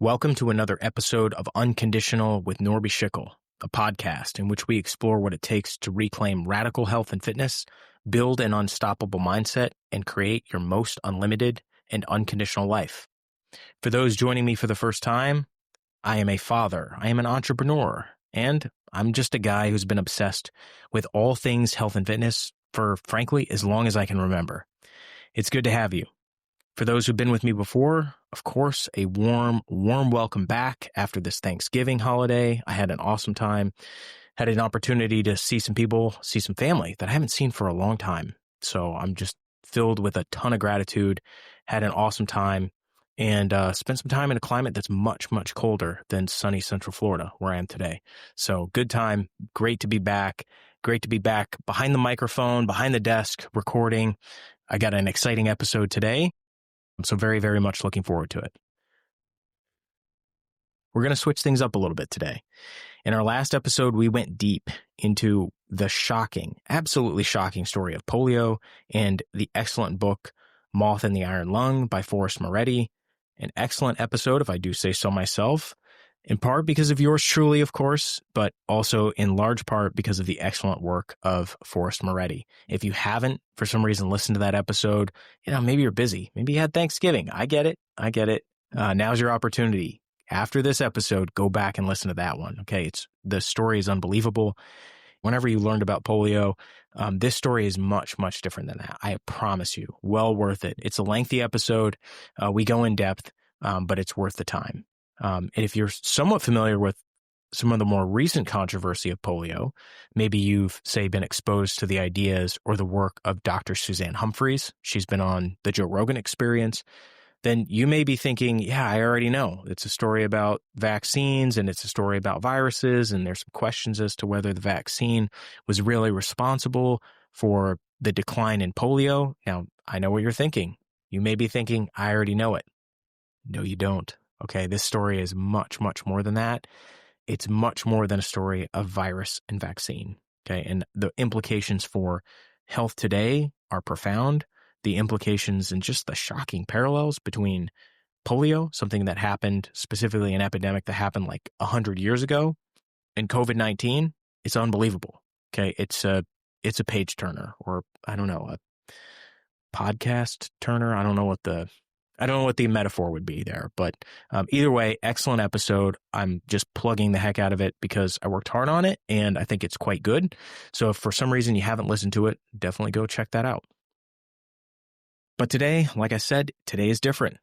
Welcome to another episode of Unconditional with Norbie Schickel, a podcast in which we explore what it takes to reclaim radical health and fitness, build an unstoppable mindset, and create your most unlimited and unconditional life. For those joining me for the first time, I am a father, I am an entrepreneur, and I'm just a guy who's been obsessed with all things health and fitness for, frankly, as long as I can remember. It's good to have you. For those who've been with me before, of course, a warm welcome back after this Thanksgiving holiday. I had an awesome time, had an opportunity to see some people, see some family that I haven't seen for a long time. So I'm just filled with a ton of gratitude, had an awesome time, and spent some time in a climate that's much, much colder than sunny Central Florida, where I am today. So good time, great to be back behind the microphone, behind the desk, recording. I got an exciting episode today. I'm so very, very much looking forward to it. We're going to switch things up a little bit today. In our last episode, we went deep into the shocking, absolutely shocking story of polio and the excellent book, Moth and the Iron Lung by Forrest Moretti. An excellent episode, if I do say so myself, in part because of yours truly, of course, but also in large part because of the excellent work of Forrest Moretti. If you haven't, for some reason, listened to that episode, maybe you're busy. Maybe you had Thanksgiving. I get it. Now's your opportunity. After this episode, go back and listen to that one. Okay, the story is unbelievable. Whenever you learned about polio, this story is much, much different than that. I promise you, well worth it. It's a lengthy episode. We go in depth, but it's worth the time. And if you're somewhat familiar with some of the more recent controversy of polio, maybe you've, say, been exposed to the ideas or the work of Dr. Suzanne Humphries. She's been on the Joe Rogan Experience. Then you may be thinking, yeah, I already know. It's a story about vaccines and it's a story about viruses. And there's some questions as to whether the vaccine was really responsible for the decline in polio. Now, I know what you're thinking. You may be thinking, I already know it. No, you don't. Okay, this story is much, much more than that. It's much more than a story of virus and vaccine. Okay, and the implications for health today are profound. The implications and just the shocking parallels between polio, something that happened, specifically an epidemic that happened like 100 years ago, and COVID-19, it's unbelievable. Okay, it's a page turner, or I don't know, a podcast turner. I don't know what the metaphor would be there, but either way, excellent episode. I'm just plugging the heck out of it because I worked hard on it and I think it's quite good. So if for some reason you haven't listened to it, definitely go check that out. But today, like I said, today is different.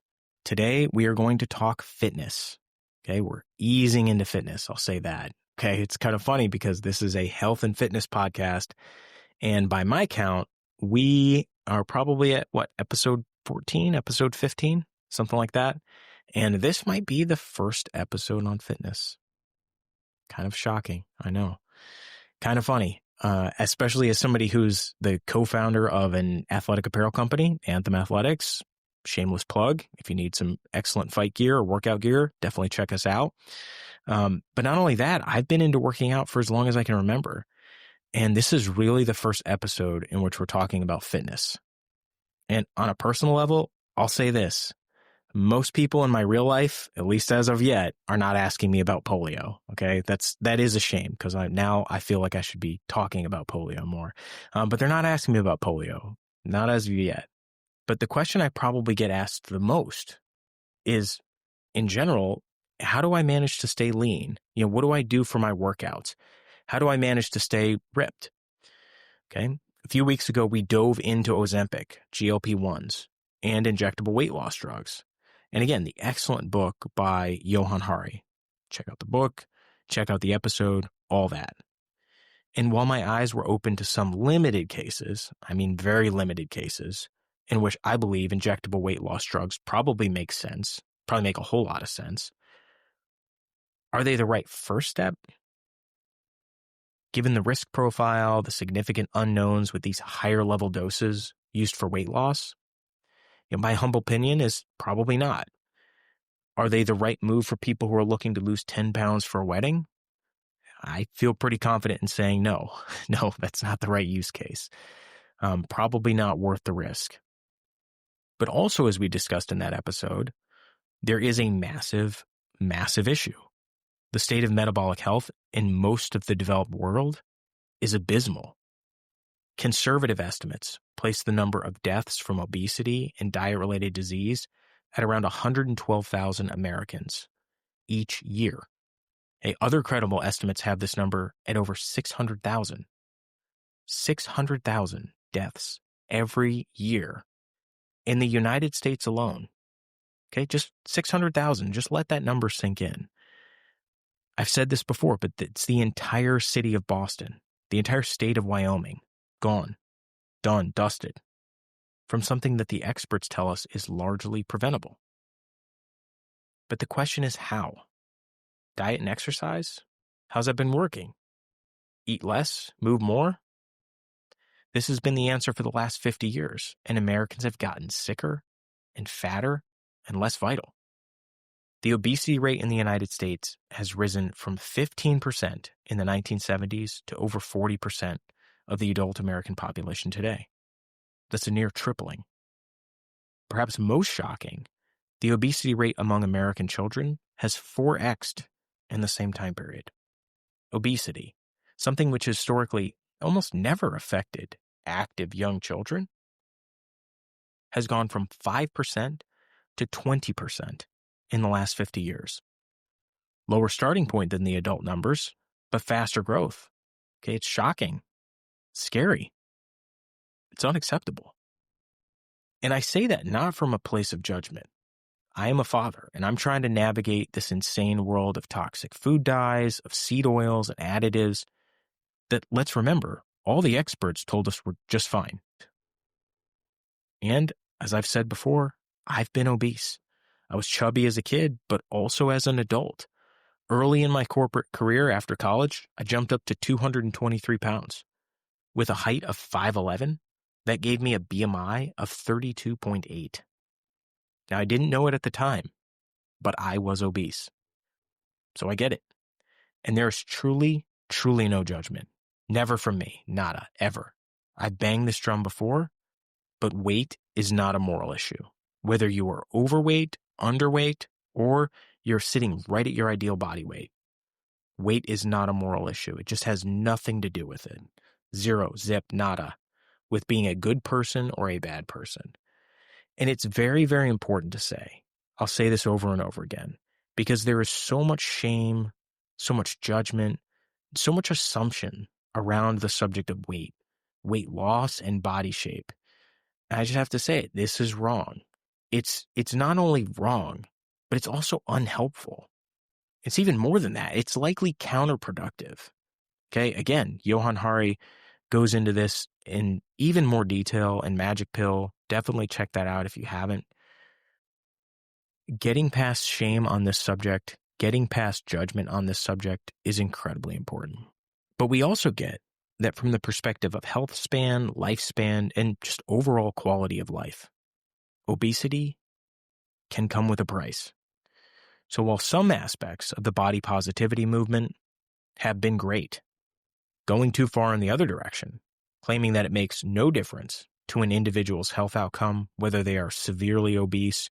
Today we are going to talk fitness. Okay, we're easing into fitness. I'll say that. Okay, it's kind of funny because this is a health and fitness podcast, and by my count, we are probably at episode 14, episode 15, something like that. And this might be the first episode on fitness. Kind of shocking, I know. Kind of funny, especially as somebody who's the co-founder of an athletic apparel company, Anthem Athletics. Shameless plug. If you need some excellent fight gear or workout gear, definitely check us out. But not only that, I've been into working out for as long as I can remember. And this is really the first episode in which we're talking about fitness. And on a personal level, I'll say this. Most people in my real life, at least as of yet, are not asking me about polio. Okay, that is a shame because I feel like I should be talking about polio more. But they're not asking me about polio, not as of yet. But the question I probably get asked the most is, in general, how do I manage to stay lean? What do I do for my workouts? How do I manage to stay ripped? Okay. A few weeks ago, we dove into Ozempic, GLP-1s, and injectable weight loss drugs. And again, the excellent book by Johan Hari. Check out the book, check out the episode, all that. And while my eyes were open to some limited cases, I mean very limited cases, in which I believe injectable weight loss drugs probably make sense, probably make a whole lot of sense, are they the right first step? Given the risk profile, the significant unknowns with these higher level doses used for weight loss, my humble opinion is probably not. Are they the right move for people who are looking to lose 10 pounds for a wedding? I feel pretty confident in saying no. No, that's not the right use case. Probably not worth the risk. But also, as we discussed in that episode, there is a massive massive issue. The state of metabolic health in most of the developed world is abysmal. Conservative estimates place the number of deaths from obesity and diet-related disease at around 112,000 Americans each year. Other credible estimates have this number at over 600,000. 600,000 deaths every year in the United States alone. Okay, just 600,000. Just let that number sink in. I've said this before, but it's the entire city of Boston, the entire state of Wyoming, gone, done, dusted, from something that the experts tell us is largely preventable. But the question is how? Diet and exercise? How's that been working? Eat less, move more? This has been the answer for the last 50 years, and Americans have gotten sicker and fatter and less vital. The obesity rate in the United States has risen from 15% in the 1970s to over 40% of the adult American population today. That's a near tripling. Perhaps most shocking, the obesity rate among American children has 4x'd in the same time period. Obesity, something which historically almost never affected active young children, has gone from 5% to 20% in the last 50 years. Lower starting point than the adult numbers, but faster growth. Okay, it's shocking, scary. It's unacceptable. And I say that not from a place of judgment. I am a father, and I'm trying to navigate this insane world of toxic food dyes, of seed oils and additives that, let's remember, all the experts told us were just fine. And as I've said before, I've been obese. I was chubby as a kid, but also as an adult. Early in my corporate career after college, I jumped up to 223 pounds. With a height of 5'11", that gave me a BMI of 32.8. Now, I didn't know it at the time, but I was obese. So I get it. And there's truly, truly no judgment. Never from me. Nada. Ever. I've banged this drum before, but weight is not a moral issue. Whether you are overweight, underweight, or you're sitting right at your ideal body weight. Weight is not a moral issue. It just has nothing to do with it. Zero, zip, nada, with being a good person or a bad person. And it's very, very important to say, I'll say this over and over again, because there is so much shame, so much judgment, so much assumption around the subject of weight loss, and body shape. And I just have to say it, this is wrong. It's not only wrong, but it's also unhelpful. It's even more than that. It's likely counterproductive. Okay, again, Johann Hari goes into this in even more detail in Magic Pill. Definitely check that out if you haven't. Getting past shame on this subject, getting past judgment on this subject is incredibly important. But we also get that from the perspective of health span, lifespan, and just overall quality of life. Obesity can come with a price. So while some aspects of the body positivity movement have been great, going too far in the other direction, claiming that it makes no difference to an individual's health outcome, whether they are severely obese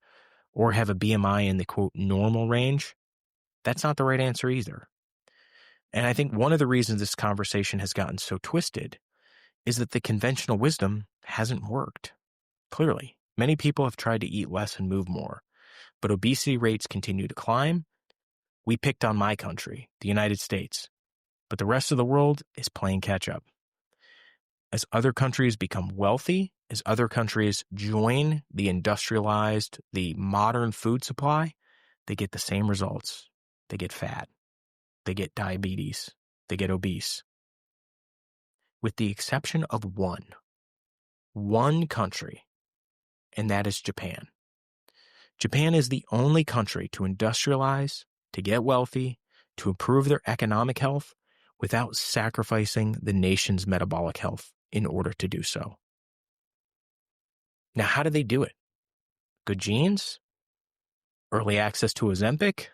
or have a BMI in the, quote, normal range, that's not the right answer either. And I think one of the reasons this conversation has gotten so twisted is that the conventional wisdom hasn't worked. Clearly, many people have tried to eat less and move more, but obesity rates continue to climb. We picked on my country, the United States, but the rest of the world is playing catch up. As other countries become wealthy, as other countries join the industrialized, the modern food supply, they get the same results. They get fat. They get diabetes. They get obese. With the exception of one country, and that is Japan. Japan is the only country to industrialize, to get wealthy, to improve their economic health without sacrificing the nation's metabolic health in order to do so. Now, how do they do it? Good genes? Early access to Ozempic?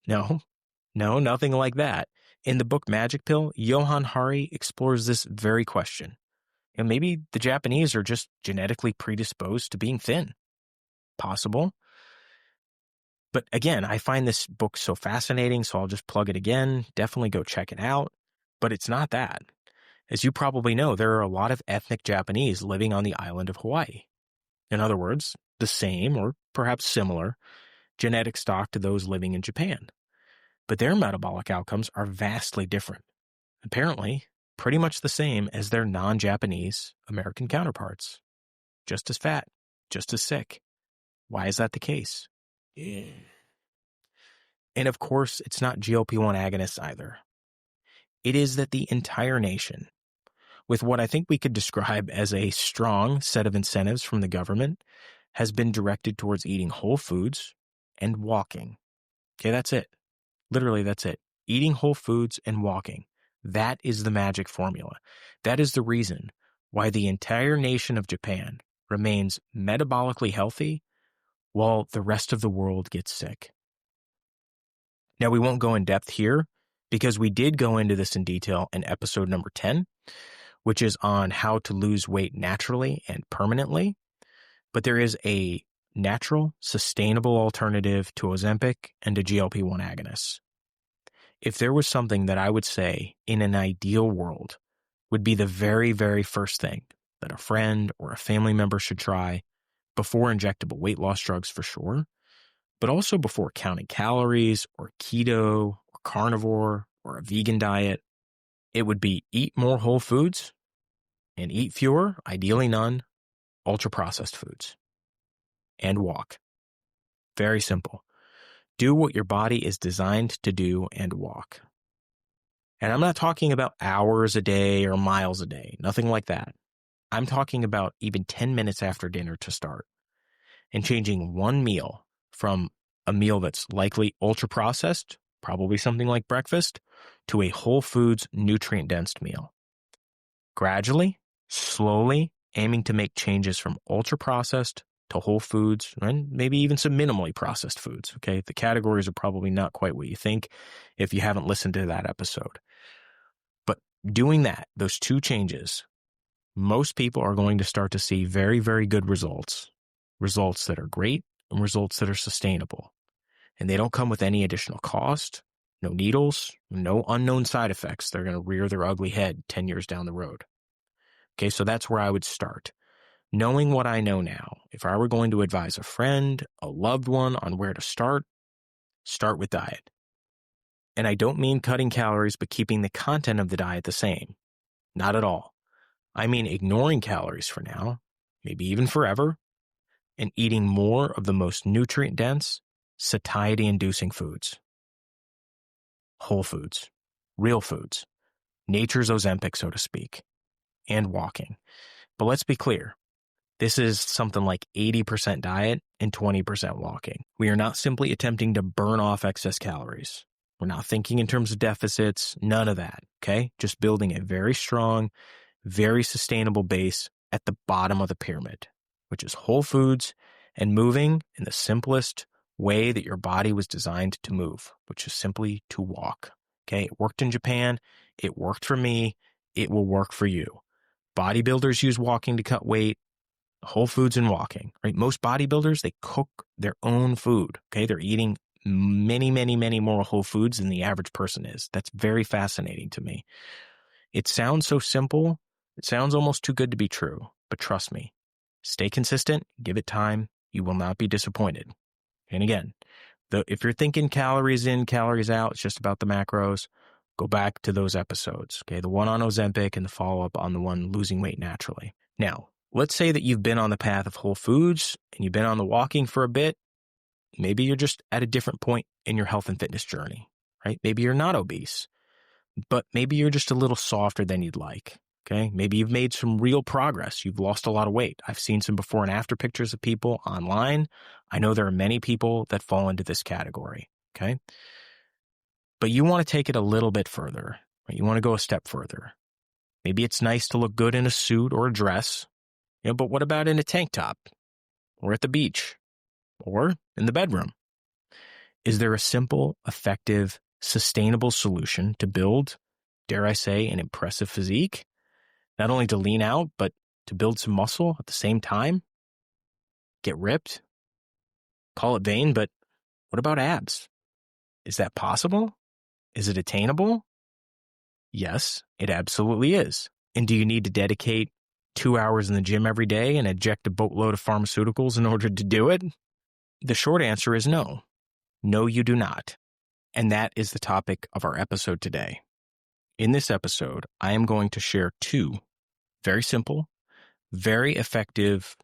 No, nothing like that. In the book Magic Pill, Johann Hari explores this very question. And maybe the Japanese are just genetically predisposed to being thin. Possible. But again, I find this book so fascinating, so I'll just plug it again. Definitely go check it out. But it's not that. As you probably know, there are a lot of ethnic Japanese living on the island of Hawaii. In other words, the same or perhaps similar genetic stock to those living in Japan. But their metabolic outcomes are vastly different. Apparently, pretty much the same as their non-Japanese American counterparts. Just as fat, just as sick. Why is that the case? And of course, it's not GLP-1 agonists either. It is that the entire nation, with what I think we could describe as a strong set of incentives from the government, has been directed towards eating whole foods and walking. Okay, that's it. Literally, that's it. Eating whole foods and walking. That is the magic formula. That is the reason why the entire nation of Japan remains metabolically healthy while the rest of the world gets sick. Now, we won't go in depth here because we did go into this in detail in episode number 10, which is on how to lose weight naturally and permanently. But there is a natural, sustainable alternative to Ozempic and to GLP-1 agonists. If there was something that I would say in an ideal world would be the very, very first thing that a friend or a family member should try before injectable weight loss drugs for sure, but also before counting calories or keto or carnivore or a vegan diet, it would be eat more whole foods and eat fewer, ideally none, ultra-processed foods. And walk. Very simple. Do what your body is designed to do and walk. And I'm not talking about hours a day or miles a day, nothing like that. I'm talking about even 10 minutes after dinner to start and changing one meal from a meal that's likely ultra-processed, probably something like breakfast, to a whole foods nutrient-dense meal. Gradually, slowly, aiming to make changes from ultra-processed to whole foods, and maybe even some minimally processed foods, okay? The categories are probably not quite what you think if you haven't listened to that episode. But doing that, those two changes, most people are going to start to see very, very good results. Results that are great and results that are sustainable. And they don't come with any additional cost, no needles, no unknown side effects. They're going to rear their ugly head 10 years down the road. Okay, so that's where I would start. Knowing what I know now, if I were going to advise a friend, a loved one on where to start with diet. And I don't mean cutting calories, but keeping the content of the diet the same. Not at all. I mean ignoring calories for now, maybe even forever, and eating more of the most nutrient-dense, satiety-inducing foods. Whole foods, real foods, nature's Ozempic, so to speak, and walking. But let's be clear. This is something like 80% diet and 20% walking. We are not simply attempting to burn off excess calories. We're not thinking in terms of deficits, none of that, okay? Just building a very strong, very sustainable base at the bottom of the pyramid, which is whole foods and moving in the simplest way that your body was designed to move, which is simply to walk, okay? It worked in Japan. It worked for me. It will work for you. Bodybuilders use walking to cut weight. Whole foods and walking, right? Most bodybuilders, they cook their own food, okay? They're eating many, many, many more whole foods than the average person is. That's very fascinating to me. It sounds so simple. It sounds almost too good to be true, but trust me, stay consistent, give it time. You will not be disappointed. And again, if you're thinking calories in, calories out, it's just about the macros, go back to those episodes, okay? The one on Ozempic and the follow-up on the one losing weight naturally. Now, let's say that you've been on the path of whole foods and you've been on the walking for a bit. Maybe you're just at a different point in your health and fitness journey, right? Maybe you're not obese, but maybe you're just a little softer than you'd like, okay? Maybe you've made some real progress. You've lost a lot of weight. I've seen some before and after pictures of people online. I know there are many people that fall into this category, okay? But you want to take it a little bit further, right? You want to go a step further. Maybe it's nice to look good in a suit or a dress, but what about in a tank top or at the beach or in the bedroom? Is there a simple, effective, sustainable solution to build, dare I say, an impressive physique? Not only to lean out, but to build some muscle at the same time? Get ripped? Call it vain, but What about abs? Is that possible? Is it attainable? Yes, it absolutely is. And do you need to dedicate 2 hours in the gym every day and inject a boatload of pharmaceuticals in order to do it? The short answer is no. No, you do not. And that is the topic of our episode today. In this episode, I am going to share 2 very simple, very effective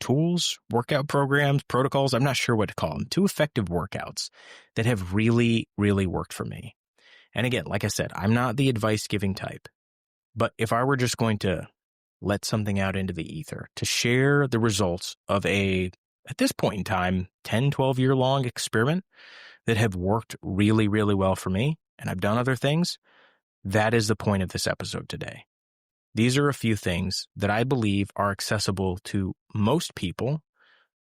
tools, workout programs, protocols, I'm not sure what to call them, 2 effective workouts that have really, really worked for me. And again, like I said, I'm not the advice giving type, but if I were just going to let something out into the ether to share the results of at this point in time, 10, 12 year long experiment that have worked really, really well for me, and I've done other things, that is the point of this episode today. These are a few things that I believe are accessible to most people,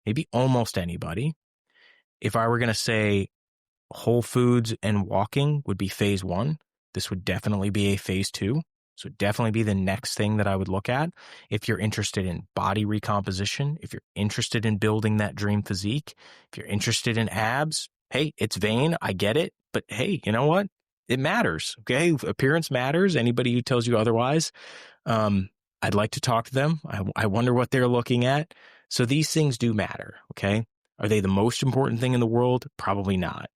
maybe almost anybody. If I were going to say whole foods and walking would be phase 1, this would definitely be a phase 2. This would definitely be the next thing that I would look at. If you're interested in body recomposition, if you're interested in building that dream physique, if you're interested in abs, hey, it's vain, I get it, but hey, you know what? It matters, okay? Appearance matters. Anybody who tells you otherwise, I'd like to talk to them. I wonder what they're looking at. So these things do matter, okay? Are they the most important thing in the world? Probably not.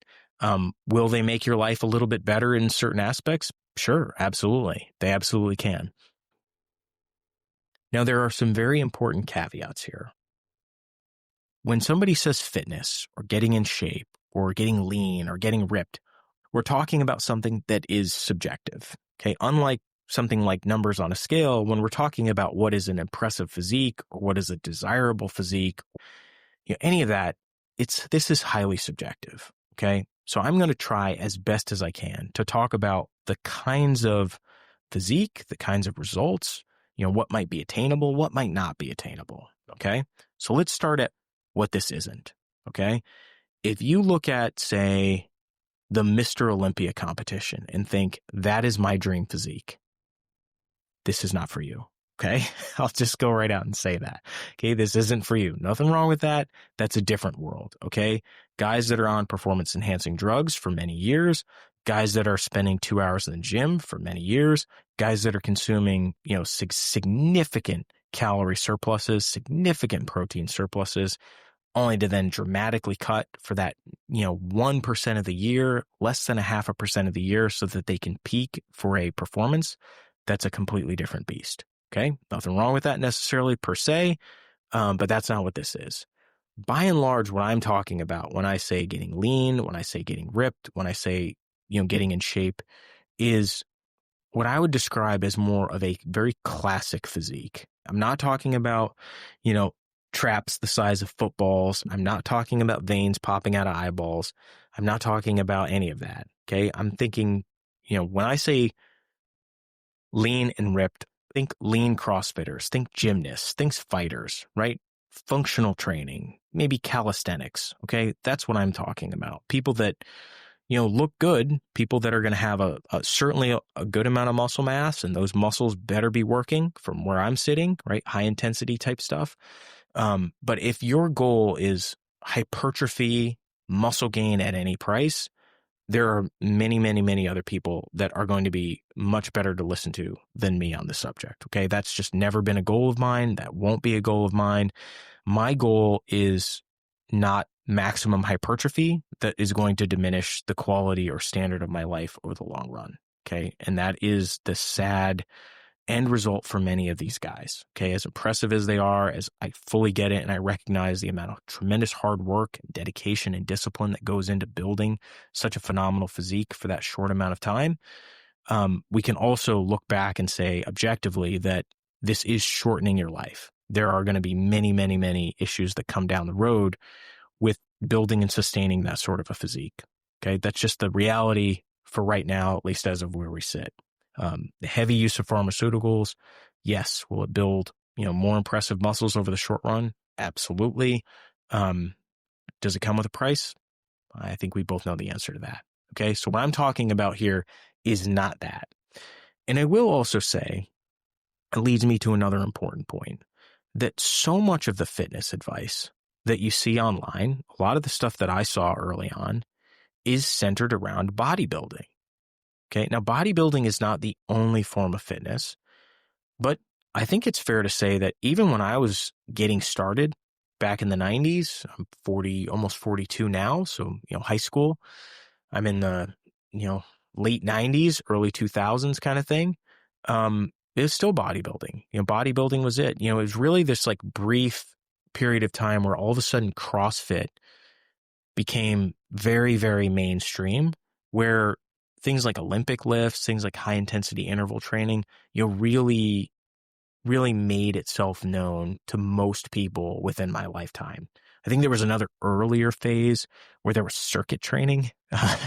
Will they make your life a little bit better in certain aspects? Sure, absolutely. They absolutely can. Now, there are some very important caveats here. When somebody says fitness or getting in shape or getting lean or getting ripped, we're talking about something that is subjective, okay? Unlike something like numbers on a scale, when we're talking about what is an impressive physique or what is a desirable physique, any of that, this is highly subjective, okay? So I'm going to try as best as I can to talk about the kinds of physique, the kinds of results, what might be attainable, what might not be attainable, okay? So let's start at what this isn't, okay? If you look at, say, the Mr. Olympia competition and think, that is my dream physique, this is not for you, okay? I'll just go right out and say that, okay? This isn't for you. Nothing wrong with that. That's a different world, okay? Guys that are on performance-enhancing drugs for many years, guys that are spending 2 hours in the gym for many years, guys that are consuming, significant calorie surpluses, significant protein surpluses, only to then dramatically cut for that, 1% of the year, less than 0.5% of the year so that they can peak for a performance. That's a completely different beast. Okay. Nothing wrong with that necessarily per se. But that's not what this is. By and large, what I'm talking about when I say getting lean, when I say getting ripped, when I say, getting in shape is what I would describe as more of a very classic physique. I'm not talking about, traps the size of footballs. I'm not talking about veins popping out of eyeballs. I'm not talking about any of that. Okay. I'm thinking, when I say lean and ripped, think lean CrossFitters, think gymnasts, think fighters, right? Functional training, maybe calisthenics. Okay. That's what I'm talking about. People that, look good, people that are going to have certainly a good amount of muscle mass, and those muscles better be working from where I'm sitting, right? High intensity type stuff. But if your goal is hypertrophy, muscle gain at any price, there are many, many, many other people that are going to be much better to listen to than me on the subject. Okay. That's just never been a goal of mine. That won't be a goal of mine. My goal is not maximum hypertrophy that is going to diminish the quality or standard of my life over the long run. Okay. And that is the sad end result for many of these guys. Okay. As impressive as they are, as I fully get it, and I recognize the amount of tremendous hard work, dedication, and discipline that goes into building such a phenomenal physique for that short amount of time. We can also look back and say objectively that this is shortening your life. There are going to be many, many, many issues that come down the road with building and sustaining that sort of a physique. Okay. That's just the reality for right now, at least as of where we sit. The heavy use of pharmaceuticals, yes. Will it build, more impressive muscles over the short run? Absolutely. Does it come with a price? I think we both know the answer to that. Okay. So what I'm talking about here is not that. And I will also say, it leads me to another important point, that so much of the fitness advice that you see online, a lot of the stuff that I saw early on is centered around bodybuilding. Okay. Now, bodybuilding is not the only form of fitness, but I think it's fair to say that even when I was getting started back in the 90s, I'm 40, almost 42 now. So, high school, I'm in the, late 90s, early 2000s kind of thing. It was still bodybuilding. Bodybuilding was it. It was really this like brief period of time where all of a sudden CrossFit became very, very mainstream, where things like Olympic lifts, things like high intensity interval training, really, really made itself known to most people within my lifetime. I think there was another earlier phase where there was circuit training,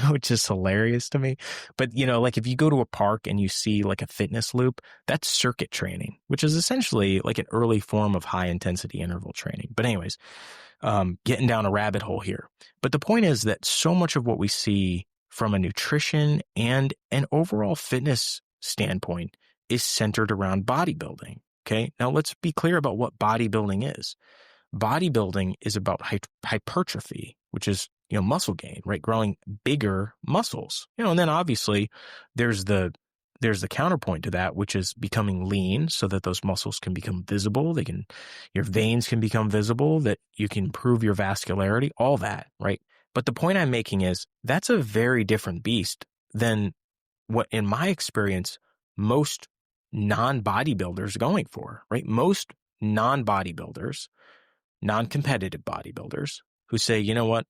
which is hilarious to me. But, like if you go to a park and you see like a fitness loop, that's circuit training, which is essentially like an early form of high intensity interval training. But anyways, getting down a rabbit hole here. But the point is that so much of what we see from a nutrition and an overall fitness standpoint is centered around bodybuilding. Okay. Now let's be clear about what bodybuilding is. Bodybuilding is about hypertrophy, which is, muscle gain, right? Growing bigger muscles, and then obviously there's the counterpoint to that, which is becoming lean so that those muscles can become visible. Your veins can become visible, that you can improve your vascularity, all that, right? But the point I'm making is that's a very different beast than what, in my experience, most non-bodybuilders are going for, right? Most non-bodybuilders, non-competitive bodybuilders who say, you know what,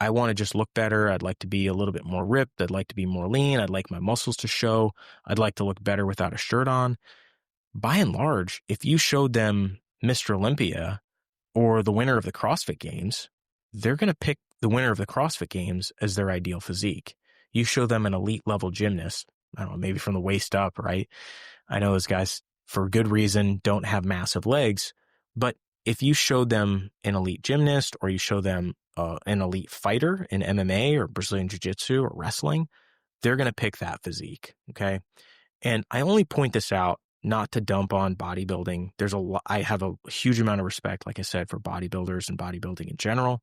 I want to just look better. I'd like to be a little bit more ripped. I'd like to be more lean. I'd like my muscles to show. I'd like to look better without a shirt on. By and large, if you showed them Mr. Olympia or the winner of the CrossFit Games, they're going to pick the winner of the CrossFit Games as their ideal physique. You show them an elite level gymnast, I don't know, maybe from the waist up, right? I know those guys, for good reason, don't have massive legs, but if you showed them an elite gymnast or you show them an elite fighter in MMA or Brazilian Jiu-Jitsu or wrestling, they're going to pick that physique, okay? And I only point this out not to dump on bodybuilding. I have a huge amount of respect, like I said, for bodybuilders and bodybuilding in general.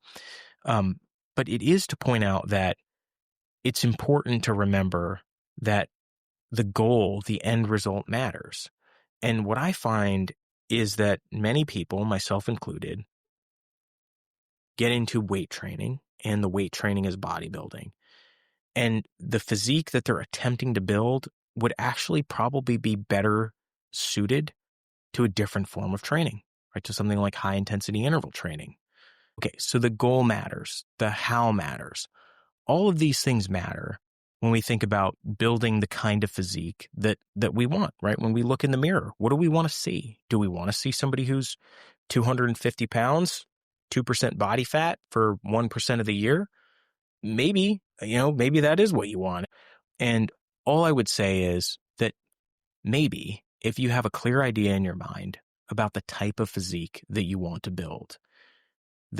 But it is to point out that it's important to remember that the goal, the end result matters. And what I find is that many people, myself included, get into weight training, and the weight training is bodybuilding. And the physique that they're attempting to build would actually probably be better suited to a different form of training, right? To something like high intensity interval training. Okay, so the goal matters, the how matters. All of these things matter when we think about building the kind of physique that we want, right? When we look in the mirror, what do we want to see? Do we want to see somebody who's 250 pounds, 2% body fat for 1% of the year? Maybe, maybe that is what you want. And all I would say is that maybe if you have a clear idea in your mind about the type of physique that you want to build,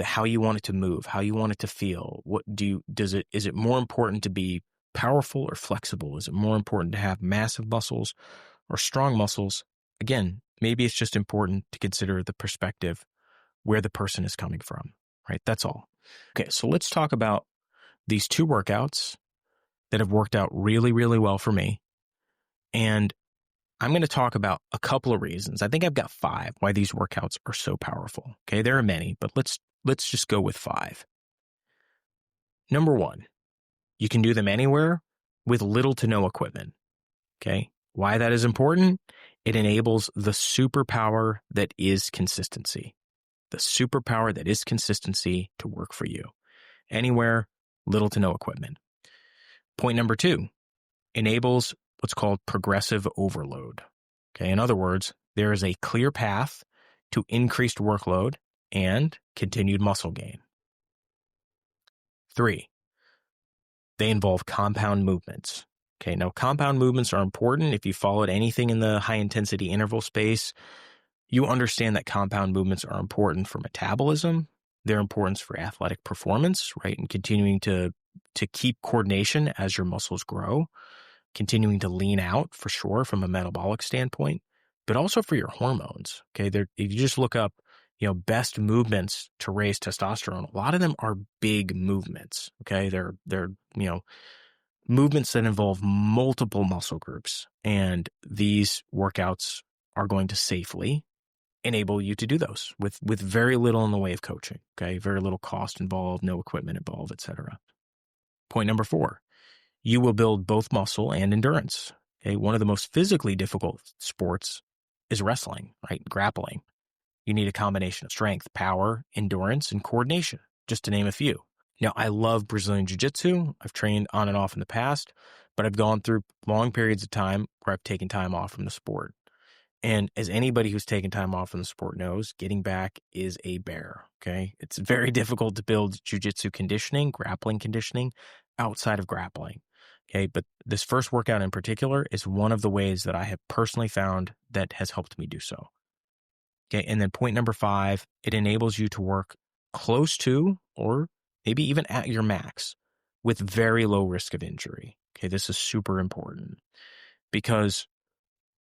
how you want it to move, how you want it to feel, is it more important to be powerful or flexible? Is it more important to have massive muscles or strong muscles? Again, maybe it's just important to consider the perspective where the person is coming from, right? That's all. Okay, so let's talk about these two workouts that have worked out really, really well for me. And I'm going to talk about a couple of reasons. I think I've got 5 why these workouts are so powerful. Okay, there are many, but let's just go with 5. Number 1, you can do them anywhere with little to no equipment. Okay, why that is important? It enables the superpower that is consistency. The superpower that is consistency to work for you. Anywhere, little to no equipment. Point number 2, enables what's called progressive overload. Okay, in other words, there is a clear path to increased workload and continued muscle gain. 3, they involve compound movements. Okay, now compound movements are important. If you followed anything in the high intensity interval space, you understand that compound movements are important for metabolism. They're important for athletic performance, right? And continuing to keep coordination as your muscles grow, continuing to lean out for sure from a metabolic standpoint, but also for your hormones. Okay, if you just look up, best movements to raise testosterone, a lot of them are big movements. Okay. They're movements that involve multiple muscle groups. And these workouts are going to safely enable you to do those with very little in the way of coaching. Okay. Very little cost involved, no equipment involved, etc. Point number 4, you will build both muscle and endurance. Okay. One of the most physically difficult sports is wrestling, right? Grappling. You need a combination of strength, power, endurance, and coordination, just to name a few. Now, I love Brazilian Jiu-Jitsu. I've trained on and off in the past, but I've gone through long periods of time where I've taken time off from the sport. And as anybody who's taken time off from the sport knows, getting back is a bear, okay? It's very difficult to build jiu-jitsu conditioning, grappling conditioning outside of grappling, okay? But this first workout in particular is one of the ways that I have personally found that has helped me do so. Okay, and then point number 5, it enables you to work close to or maybe even at your max with very low risk of injury. Okay, this is super important because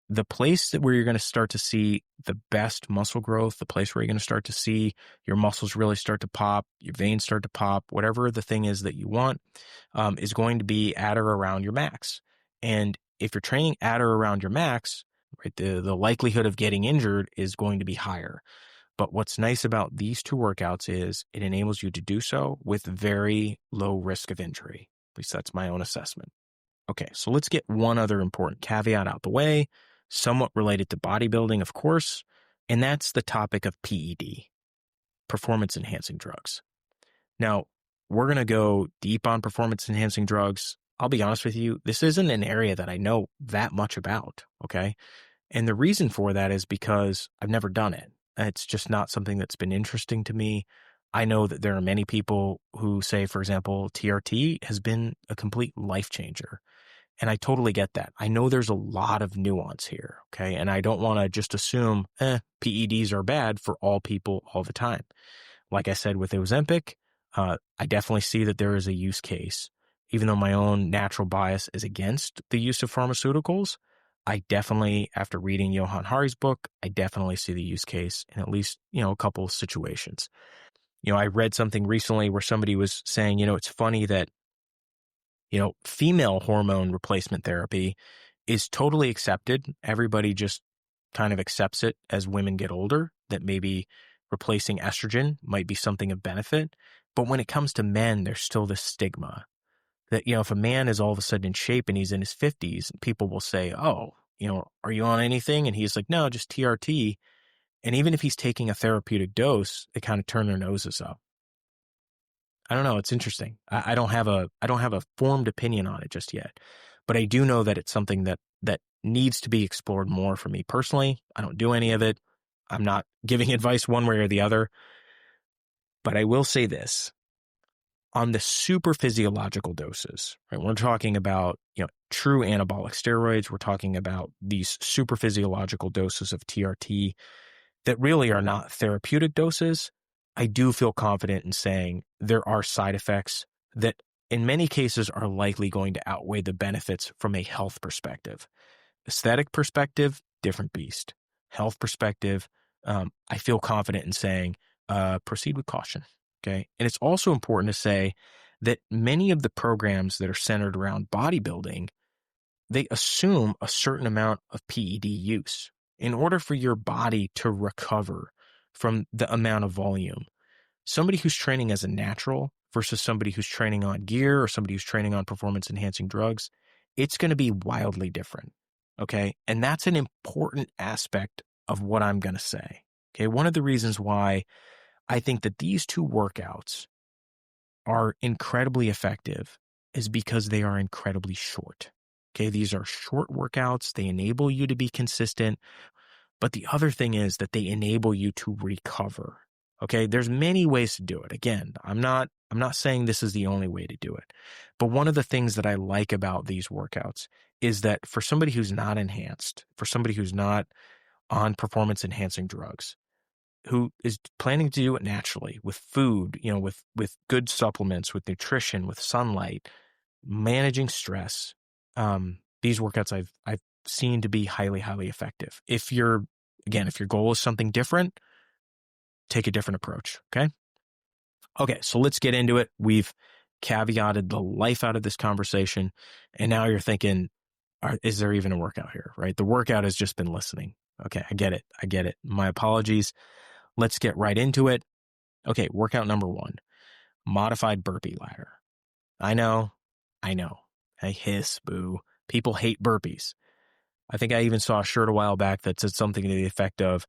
the place where you're going to start to see the best muscle growth, the place where you're going to start to see your muscles really start to pop, your veins start to pop, whatever the thing is that you want, is going to be at or around your max. And if you're training at or around your max, right, the likelihood of getting injured is going to be higher. But what's nice about these 2 workouts is it enables you to do so with very low risk of injury. At least that's my own assessment. Okay, so let's get one other important caveat out the way, somewhat related to bodybuilding, of course, and that's the topic of PED, performance-enhancing drugs. Now, we're going to go deep on performance-enhancing drugs. I'll be honest with you, this isn't an area that I know that much about, okay? And the reason for that is because I've never done it. It's just not something that's been interesting to me. I know that there are many people who say, for example, TRT has been a complete life changer. And I totally get that. I know there's a lot of nuance here, okay? And I don't want to just assume, PEDs are bad for all people all the time. Like I said with Ozempic, I definitely see that there is a use case. Even though my own natural bias is against the use of pharmaceuticals, I definitely, after reading Johan Hari's book, I definitely see the use case in at least, a couple of situations. I read something recently where somebody was saying, it's funny that female hormone replacement therapy is totally accepted. Everybody just kind of accepts it as women get older, that maybe replacing estrogen might be something of benefit. But when it comes to men, there's still this stigma that, if a man is all of a sudden in shape and he's in his 50s, people will say, oh, are you on anything? And he's like, no, just TRT. And even if he's taking a therapeutic dose, they kind of turn their noses up. I don't know. It's interesting. I don't have a formed opinion on it just yet, but I do know that it's something that needs to be explored more for me personally. I don't do any of it. I'm not giving advice one way or the other, but I will say this on the super physiological doses, right? We're talking about, true anabolic steroids. We're talking about these super physiological doses of TRT that really are not therapeutic doses. I do feel confident in saying there are side effects that in many cases are likely going to outweigh the benefits from a health perspective. Aesthetic perspective, different beast. Health perspective, I feel confident in saying proceed with caution. Okay. And it's also important to say that many of the programs that are centered around bodybuilding, they assume a certain amount of PED use in order for your body to recover from the amount of volume. Somebody who's training as a natural versus somebody who's training on gear or somebody who's training on performance-enhancing drugs, it's going to be wildly different, okay? And that's an important aspect of what I'm going to say, okay? One of the reasons why I think that these 2 workouts are incredibly effective is because they are incredibly short, okay? These are short workouts. They enable you to be consistent. But the other thing is that they enable you to recover. Okay, there's many ways to do it. Again, I'm not saying this is the only way to do it. But one of the things that I like about these workouts is that for somebody who's not enhanced, for somebody who's not on performance enhancing drugs, who is planning to do it naturally with food, with good supplements, with nutrition, with sunlight, managing stress, these workouts I've seen to be highly, highly effective. If your goal is something different, take a different approach. Okay, so let's get into it. We've caveated the life out of this conversation, and now you're thinking, is there even a workout here, right? The workout has just been listening. Okay, I get it. My apologies. Let's get right into it. Okay, workout number 1, modified burpee ladder. I know. I hiss, boo. People hate burpees. I think I even saw a shirt a while back that said something to the effect of,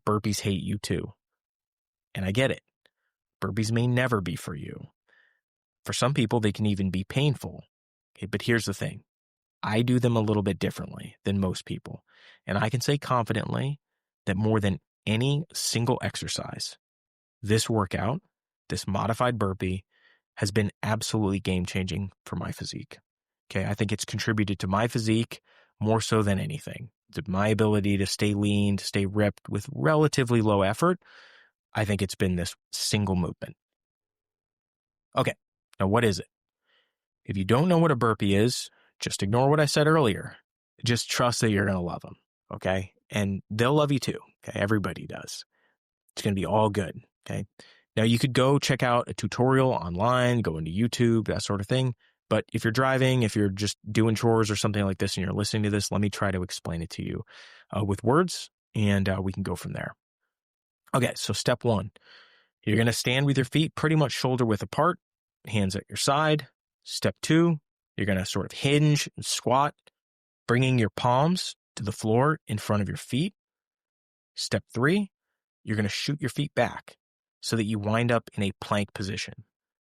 burpees hate you too. And I get it. Burpees may never be for you. For some people, they can even be painful. Okay, but here's the thing. I do them a little bit differently than most people. And I can say confidently that more than any single exercise, this workout, this modified burpee, has been absolutely game-changing for my physique. Okay, I think it's contributed to my physique more so than anything. My ability to stay lean, to stay ripped with relatively low effort, I think it's been this single movement. Okay, now what is it? If you don't know what a burpee is, just ignore what I said earlier. Just trust that you're going to love them, okay? And they'll love you too, okay? Everybody does. It's going to be all good, okay? Now, you could go check out a tutorial online, go into YouTube, that sort of thing. But if you're driving, if you're just doing chores or something like this and you're listening to this, let me try to explain it to you with words, and we can go from there. Okay, so step 1, you're going to stand with your feet pretty much shoulder width apart, hands at your side. Step 2, you're going to sort of hinge and squat, bringing your palms to the floor in front of your feet. Step 3, you're going to shoot your feet back so that you wind up in a plank position,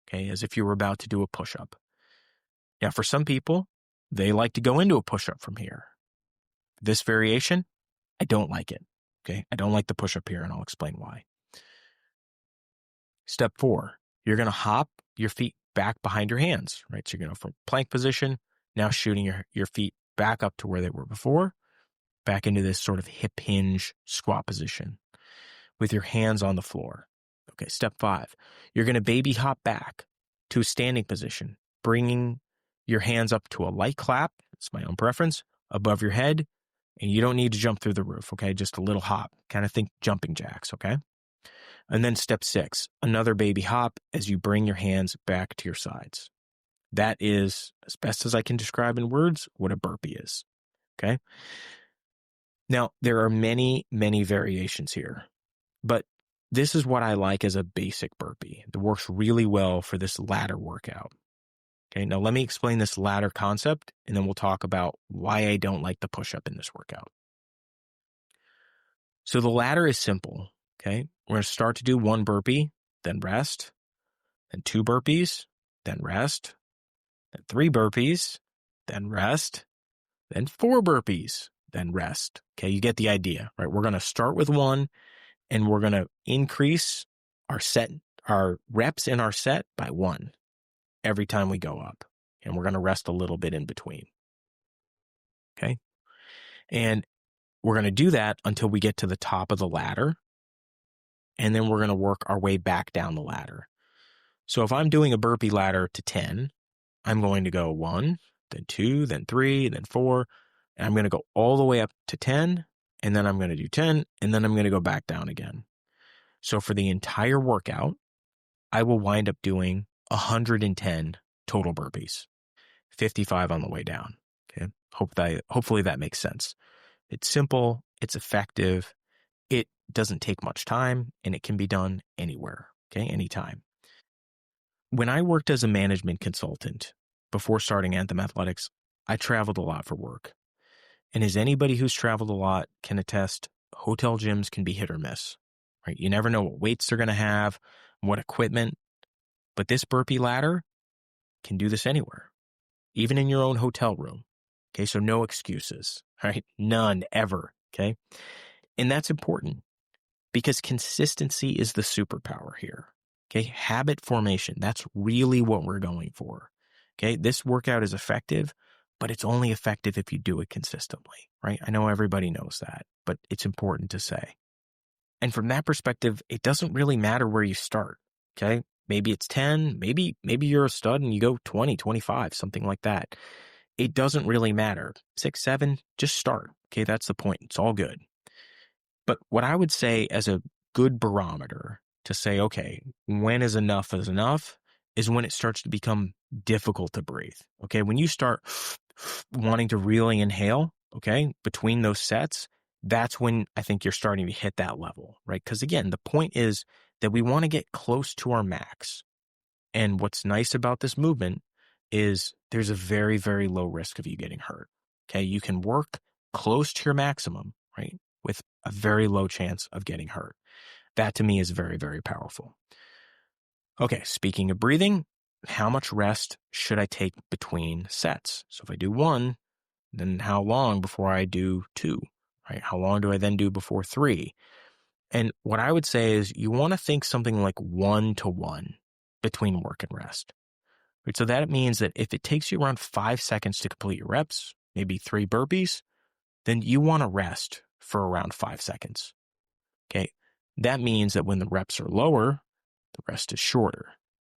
okay, as if you were about to do a push-up. Now, for some people, they like to go into a push-up from here. This variation, I don't like it, okay? I don't like the push-up here, and I'll explain why. Step 4, you're going to hop your feet back behind your hands, right? So you're going to from plank position, now shooting your feet back up to where they were before, back into this sort of hip hinge squat position with your hands on the floor. Okay, step 5, you're going to baby hop back to a standing position, bringing your hands up to a light clap, it's my own preference, above your head, and you don't need to jump through the roof, okay? Just a little hop, kind of think jumping jacks, okay? And then step 6, another baby hop as you bring your hands back to your sides. That is, as best as I can describe in words, what a burpee is, okay? Now, there are many, many variations here, but this is what I like as a basic burpee. It works really well for this ladder workout. Okay, now let me explain this ladder concept, and then we'll talk about why I don't like the push-up in this workout. So the ladder is simple, okay? We're going to start to do 1 burpee, then rest, then 2 burpees, then rest, then 3 burpees, then rest, then 4 burpees, then rest. Okay, you get the idea, right? We're going to start with 1, and we're going to increase our reps in our set by 1 every time we go up. And we're going to rest a little bit in between. Okay? And we're going to do that until we get to the top of the ladder. And then we're going to work our way back down the ladder. So if I'm doing a burpee ladder to 10, I'm going to go 1, then 2, then 3, then 4. And I'm going to go all the way up to 10. And then I'm going to do 10. And then I'm going to go back down again. So for the entire workout, I will wind up doing 110 total burpees, 55 on the way down. Okay. Hopefully that makes sense. It's simple. It's effective. It doesn't take much time, and it can be done anywhere. Okay. Anytime. When I worked as a management consultant before starting Anthem Athletics, I traveled a lot for work. And as anybody who's traveled a lot can attest, hotel gyms can be hit or miss, right? You never know what weights they're going to have, what equipment, but this burpee ladder can do this anywhere, even in your own hotel room. Okay, so no excuses, right? None, ever, okay? And that's important because consistency is the superpower here, okay? Habit formation, that's really what we're going for, okay? This workout is effective, but it's only effective if you do it consistently, right? I know everybody knows that, but it's important to say. And from that perspective, it doesn't really matter where you start, okay? Maybe it's 10, maybe you're a stud and you go 20, 25, something like that. It doesn't really matter. 6, 7, just start, okay? That's the point. It's all good. But what I would say as a good barometer to say, okay, when is enough is when it starts to become difficult to breathe. Okay. When you start wanting to really inhale, okay, between those sets, that's when I think you're starting to hit that level, right? Because again, the point is that we want to get close to our max. And what's nice about this movement is there's a very, very low risk of you getting hurt. Okay. You can work close to your maximum, right? With a very low chance of getting hurt. That to me is very, very powerful. Okay. Speaking of breathing, how much rest should I take between sets? So if I do one, then how long before I do two, right? How long do I then do before three? And what I would say is you want to think something like 1-to-1 between work and rest. Right? So that means that if it takes you around 5 seconds to complete your reps, maybe 3 burpees, then you want to rest for around 5 seconds. Okay. That means that when the reps are lower, the rest is shorter.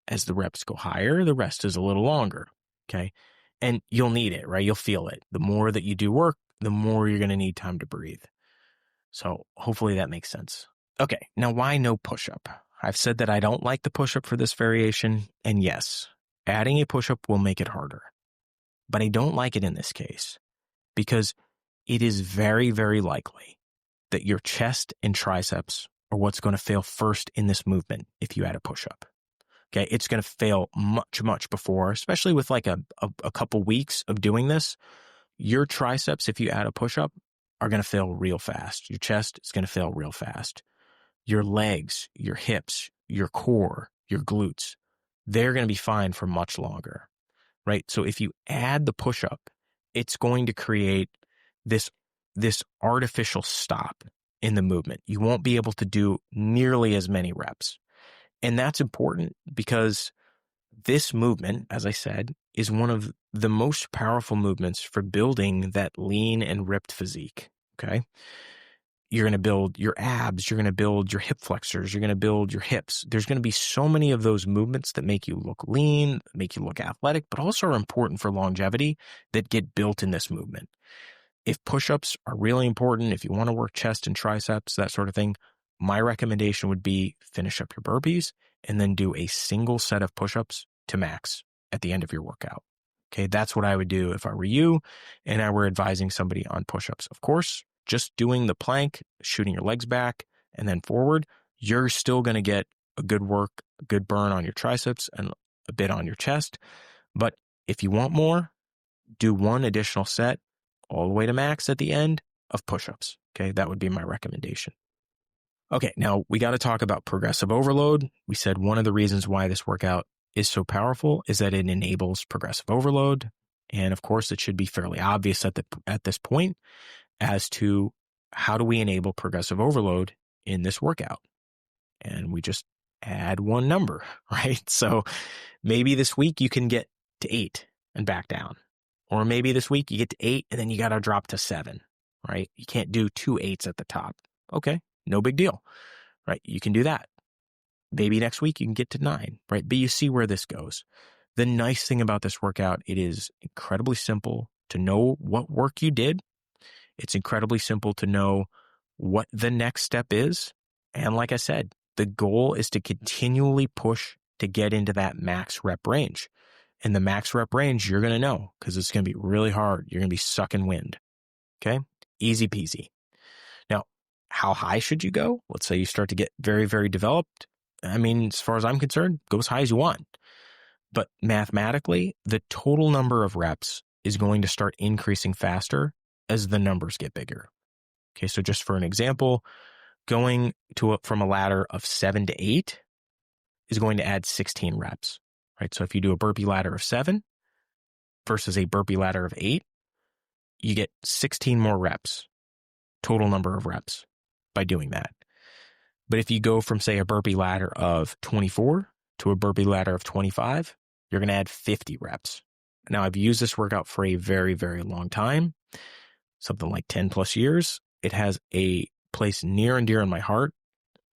As the reps go higher, the rest is a little longer. Okay. And you'll need it, right? You'll feel it. The more that you do work, the more you're going to need time to breathe. So hopefully that makes sense. Okay. Now, why no push-up? I've said that I don't like the push-up for this variation. And yes, adding a push-up will make it harder. But I don't like it in this case because it is very, very likely that your chest and triceps are what's going to fail first in this movement if you add a push-up. Okay, it's going to fail much, much before, especially with like a couple weeks of doing this. Your triceps, if you add a push-up, are going to fail real fast. Your chest is going to fail real fast. Your legs, your hips, your core, your glutes, they're going to be fine for much longer, right? So if you add the push-up, it's going to create this artificial stop in the movement. You won't be able to do nearly as many reps. And that's important because this movement, as I said, is one of the most powerful movements for building that lean and ripped physique, okay? You're going to build your abs, you're going to build your hip flexors, you're going to build your hips. There's going to be so many of those movements that make you look lean, make you look athletic, but also are important for longevity that get built in this movement. If push-ups are really important, if you want to work chest and triceps, that sort of thing, my recommendation would be finish up your burpees and then do a single set of push-ups to max at the end of your workout. Okay, that's what I would do if I were you and I were advising somebody on push-ups. Of course, just doing the plank, shooting your legs back and then forward, you're still going to get a good work, a good burn on your triceps and a bit on your chest. But if you want more, do one additional set all the way to max at the end of push-ups. Okay, that would be my recommendation. Okay, now we got to talk about progressive overload. We said one of the reasons why this workout is so powerful is that it enables progressive overload. And of course, it should be fairly obvious at this point as to how do we enable progressive overload in this workout. And we just add one number, right? So maybe this week you can get to 8 and back down. Or maybe this week you get to 8 and then you got to drop to 7, right? You can't do 2 8s at the top. Okay, no big deal, right? You can do that. Maybe next week you can get to 9, right? But you see where this goes. The nice thing about this workout, it is incredibly simple to know what work you did. It's incredibly simple to know what the next step is. And like I said, the goal is to continually push to get into that max rep range. And the max rep range, you're going to know because it's going to be really hard. You're going to be sucking wind. Okay? Easy peasy. Now, how high should you go? Let's say you start to get very, very developed. I mean, as far as I'm concerned, go as high as you want. But mathematically, the total number of reps is going to start increasing faster as the numbers get bigger. Okay, so just for an example, going from a ladder of 7 to 8 is going to add 16 reps. Right? So if you do a burpee ladder of 7 versus a burpee ladder of 8, you get 16 more reps, total number of reps by doing that. But if you go from, say, a burpee ladder of 24 to a burpee ladder of 25, you're going to add 50 reps. Now, I've used this workout for a very, very long time, something like 10 plus years. It has a place near and dear in my heart.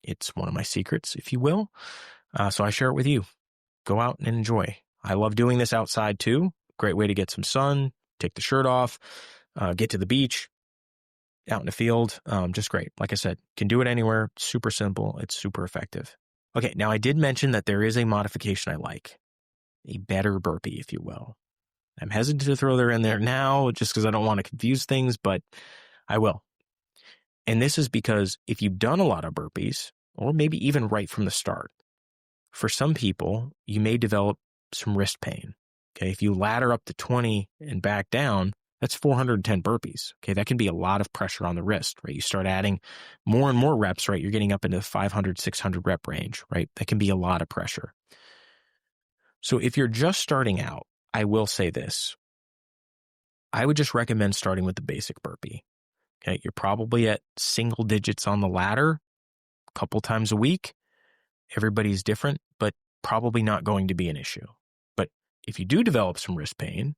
It's one of my secrets, if you will. So I share it with you. Go out and enjoy. I love doing this outside too. Great way to get some sun, take the shirt off, get to the beach. out in the field, just great. Like I said, can do it anywhere. Super simple. It's super effective. Okay, now I did mention that there is a modification I like, a better burpee, if you will. I'm hesitant to throw that in there now just because I don't want to confuse things, but I will. And this is because if you've done a lot of burpees, or maybe even right from the start, for some people, you may develop some wrist pain. Okay, if you ladder up to 20 and back down, that's 410 burpees. Okay, that can be a lot of pressure on the wrist, right? You start adding more and more reps, right? You're getting up into the 500, 600 rep range, right? That can be a lot of pressure. So if you're just starting out, I will say this. I would just recommend starting with the basic burpee. Okay, you're probably at single digits on the ladder a couple times a week. Everybody's different, but probably not going to be an issue. But if you do develop some wrist pain,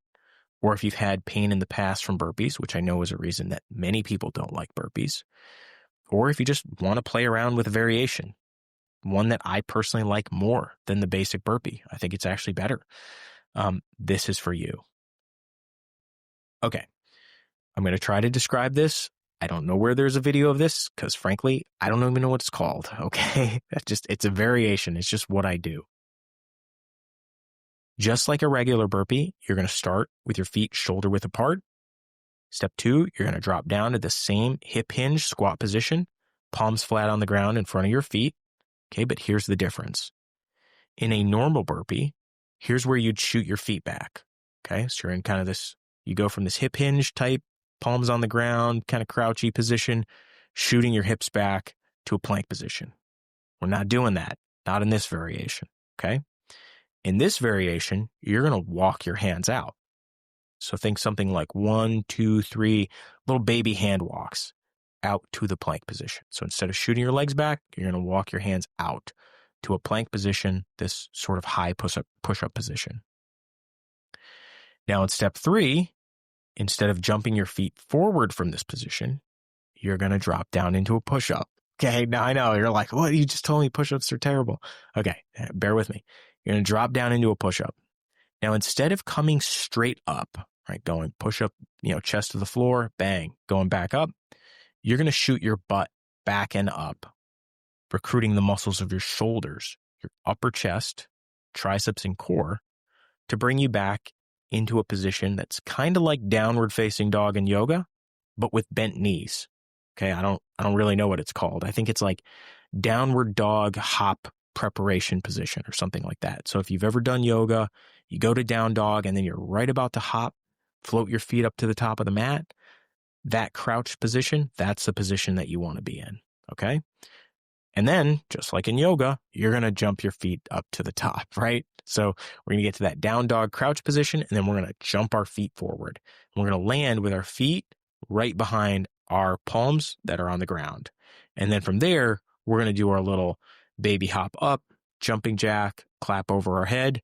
or if you've had pain in the past from burpees, which I know is a reason that many people don't like burpees, or if you just want to play around with a variation, one that I personally like more than the basic burpee, I think it's actually better. This is for you. Okay, I'm going to try to describe this. I don't know where there's a video of this because, frankly, I don't even know what it's called. Okay, it's a variation. It's just what I do. Just like a regular burpee, you're going to start with your feet shoulder width apart. Step 2, you're going to drop down to the same hip hinge squat position, palms flat on the ground in front of your feet. Okay, but here's the difference. In a normal burpee, here's where you'd shoot your feet back. Okay, so you're in kind of this, you go from this hip hinge type, palms on the ground, kind of crouchy position, shooting your hips back to a plank position. We're not doing that, not in this variation. Okay. In this variation, you're going to walk your hands out. So think something like 1, 2, 3 little baby hand walks out to the plank position. So instead of shooting your legs back, you're going to walk your hands out to a plank position, this sort of high push-up position. Now in step 3, instead of jumping your feet forward from this position, you're going to drop down into a push-up. Okay, now I know you're like, what? You just told me push-ups are terrible. Okay, bear with me. You're going to drop down into a push-up. Now, instead of coming straight up, right, going push-up, chest to the floor, bang, going back up, you're going to shoot your butt back and up, recruiting the muscles of your shoulders, your upper chest, triceps, and core to bring you back into a position that's kind of like downward facing dog in yoga, but with bent knees. Okay, I don't really know what it's called. I think it's like downward dog hop preparation position or something like that. So if you've ever done yoga, you go to down dog and then you're right about to hop, float your feet up to the top of the mat. That crouched position, that's the position that you want to be in. Okay. And then, just like in yoga, you're going to jump your feet up to the top, right? So we're going to get to that down dog crouch position, and then we're going to jump our feet forward. And we're going to land with our feet right behind our palms that are on the ground. And then from there, we're going to do our little baby hop up, jumping jack, clap over our head,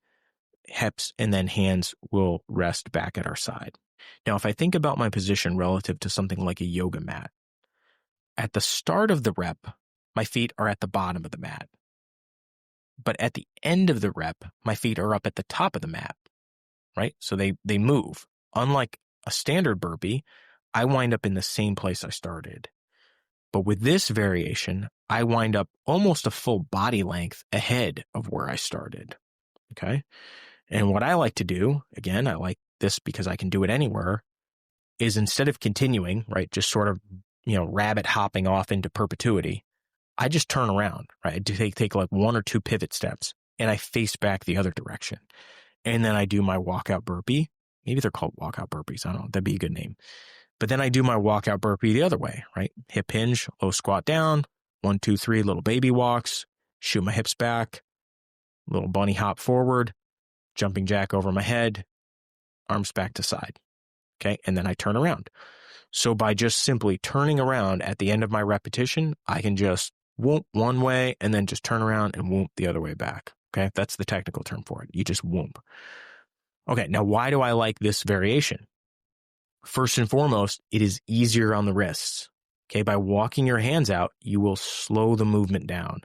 hips, and then hands will rest back at our side. Now, if I think about my position relative to something like a yoga mat, at the start of the rep, my feet are at the bottom of the mat. But at the end of the rep, my feet are up at the top of the mat, right? So they move. Unlike a standard burpee, I wind up in the same place I started. But with this variation, I wind up almost a full body length ahead of where I started, okay? And what I like to do, again, I like this because I can do it anywhere, is instead of continuing, right, just sort of, rabbit hopping off into perpetuity, I just turn around, right? I take like 1 or 2 pivot steps and I face back the other direction. And then I do my walkout burpee. Maybe they're called walkout burpees. I don't know. That'd be a good name. But then I do my walkout burpee the other way, right? Hip hinge, low squat down, 1, 2, 3 little baby walks, shoot my hips back, little bunny hop forward, jumping jack over my head, arms back to side. Okay. And then I turn around. So by just simply turning around at the end of my repetition, I can just whoop one way and then just turn around and whoop the other way back. Okay. That's the technical term for it. You just whoop. Okay. Now, why do I like this variation? First and foremost, it is easier on the wrists. Okay. By walking your hands out, you will slow the movement down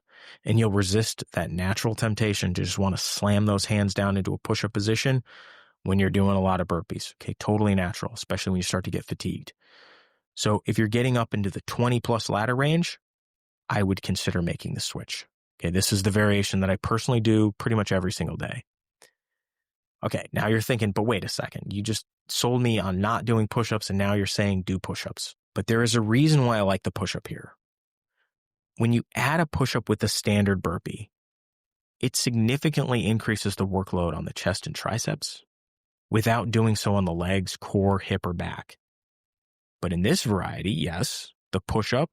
and you'll resist that natural temptation to just want to slam those hands down into a push-up position when you're doing a lot of burpees. Okay. Totally natural, especially when you start to get fatigued. So if you're getting up into the 20 plus ladder range, I would consider making the switch. Okay, this is the variation that I personally do pretty much every single day. Okay, now you're thinking, but wait a second. You just sold me on not doing push-ups and now you're saying do push-ups. But there is a reason why I like the push-up here. When you add a push-up with the standard burpee, it significantly increases the workload on the chest and triceps without doing so on the legs, core, hip, or back. But in this variety, yes, the push-up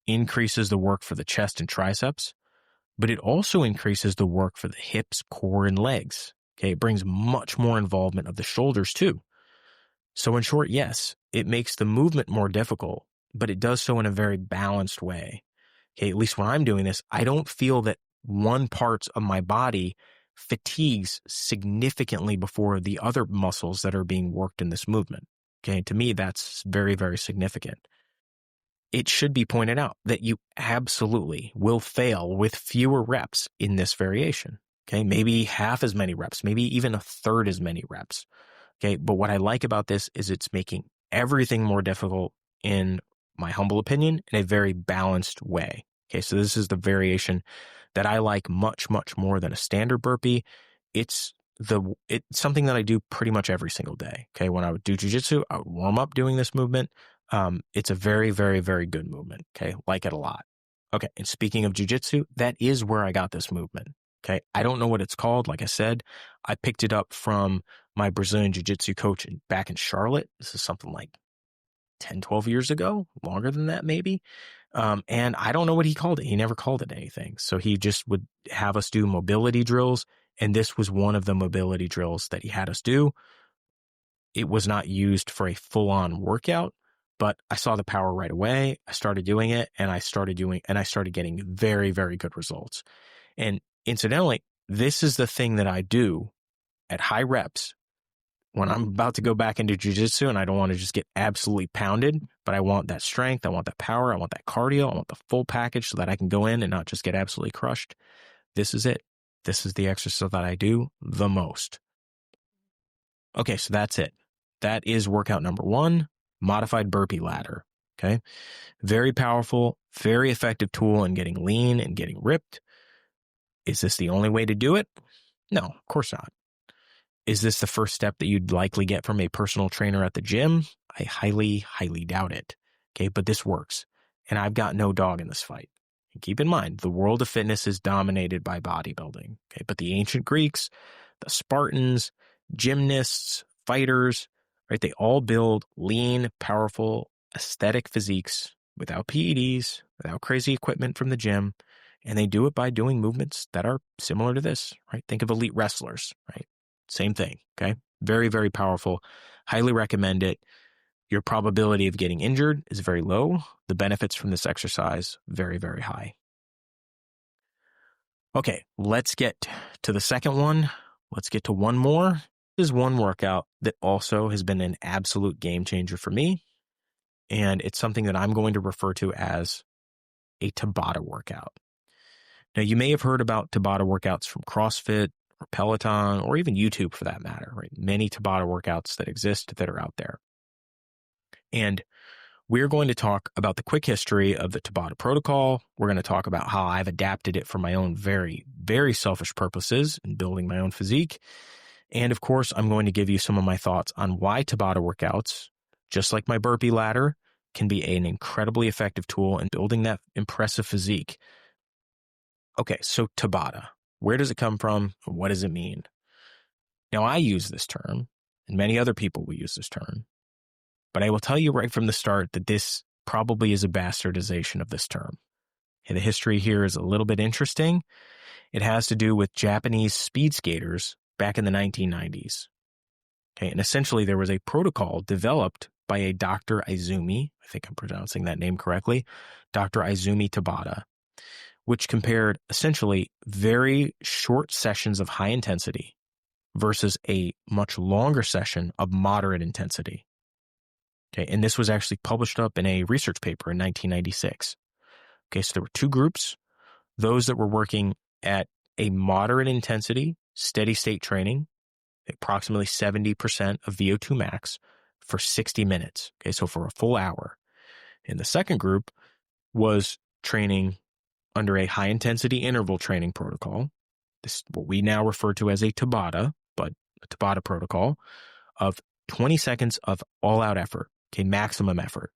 increases the work for the chest and triceps, but it also increases the work for the hips, core, and legs. Okay, it brings much more involvement of the shoulders too. So in short, yes, it makes the movement more difficult, but it does so in a very balanced way. Okay, at least when I'm doing this, I don't feel that one part of my body fatigues significantly before the other muscles that are being worked in this movement. Okay, to me, that's very, very significant. It should be pointed out that you absolutely will fail with fewer reps in this variation. Okay, maybe half as many reps, maybe even a third as many reps. Okay, but what I like about this is it's making everything more difficult, in my humble opinion, in a very balanced way. Okay, so this is the variation that I like much, much more than a standard burpee. It's something that I do pretty much every single day. Okay, when I would do jiu-jitsu, I would warm up doing this movement. It's a very, very, very good movement. Okay, like it a lot. Okay, and speaking of jiu-jitsu, that is where I got this movement. Okay, I don't know what it's called. Like I said, I picked it up from my Brazilian jiu-jitsu coach back in Charlotte. This is something like 10, 12 years ago, longer than that maybe. And I don't know what he called it. He never called it anything. So he just would have us do mobility drills. And this was one of the mobility drills that he had us do. It was not used for a full-on workout, but I saw the power right away. I started doing it and I started getting very, very good results. And incidentally, this is the thing that I do at high reps when I'm about to go back into jiu-jitsu and I don't want to just get absolutely pounded, but I want that strength, I want that power, I want that cardio, I want the full package so that I can go in and not just get absolutely crushed. This is it. This is the exercise that I do the most. Okay, so that's it. That is workout number 1, modified burpee ladder. Okay, very powerful, very effective tool in getting lean and getting ripped. Is this the only way to do it? No, of course not. Is this the first step that you'd likely get from a personal trainer at the gym? I highly, highly doubt it. Okay, but this works. And I've got no dog in this fight. And keep in mind, the world of fitness is dominated by bodybuilding. Okay, but the ancient Greeks, the Spartans, gymnasts, fighters, right? They all build lean, powerful, aesthetic physiques without PEDs, without crazy equipment from the gym. And they do it by doing movements that are similar to this, right? Think of elite wrestlers, right? Same thing, okay? Very, very powerful. Highly recommend it. Your probability of getting injured is very low. The benefits from this exercise, very, very high. Okay, let's get to the second one. Let's get to one more. This is one workout that also has been an absolute game changer for me. And it's something that I'm going to refer to as a Tabata workout. Now, you may have heard about Tabata workouts from CrossFit or Peloton, or even YouTube for that matter, right? Many Tabata workouts that exist that are out there. And we're going to talk about the quick history of the Tabata protocol. We're going to talk about how I've adapted it for my own very, very selfish purposes in building my own physique. And of course, I'm going to give you some of my thoughts on why Tabata workouts, just like my burpee ladder, can be an incredibly effective tool in building that impressive physique. Okay, so Tabata. Where does it come from? What does it mean? Now, I use this term, and many other people will use this term, but I will tell you right from the start that this probably is a bastardization of this term. And the history here is a little bit interesting. It has to do with Japanese speed skaters back in the 1990s. Okay, and essentially there was a protocol developed by a Dr. Izumi, I think I'm pronouncing that name correctly, Dr. Izumi Tabata, which compared essentially very short sessions of high intensity versus a much longer session of moderate intensity. Okay, and this was actually published up in a research paper in 1996. Okay, so there were two groups, those that were working at a moderate intensity, steady state training, approximately 70% of VO2 max for 60 minutes. Okay, so for a full hour. And the second group was training under a high-intensity interval training protocol. This is what we now refer to as a Tabata, but a Tabata protocol of 20 seconds of all-out effort, okay, maximum effort,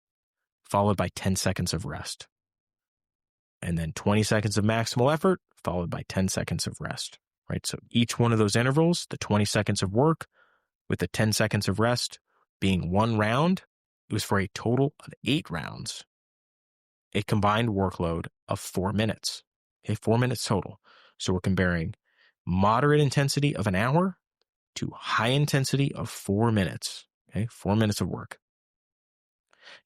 followed by 10 seconds of rest. And then 20 seconds of maximal effort, followed by 10 seconds of rest, right? So each one of those intervals, the 20 seconds of work with the 10 seconds of rest being one round, it was for a total of 8 rounds, a combined workload of 4 minutes, okay, 4 minutes total. So we're comparing moderate intensity of an hour to high intensity of 4 minutes, okay, 4 minutes of work.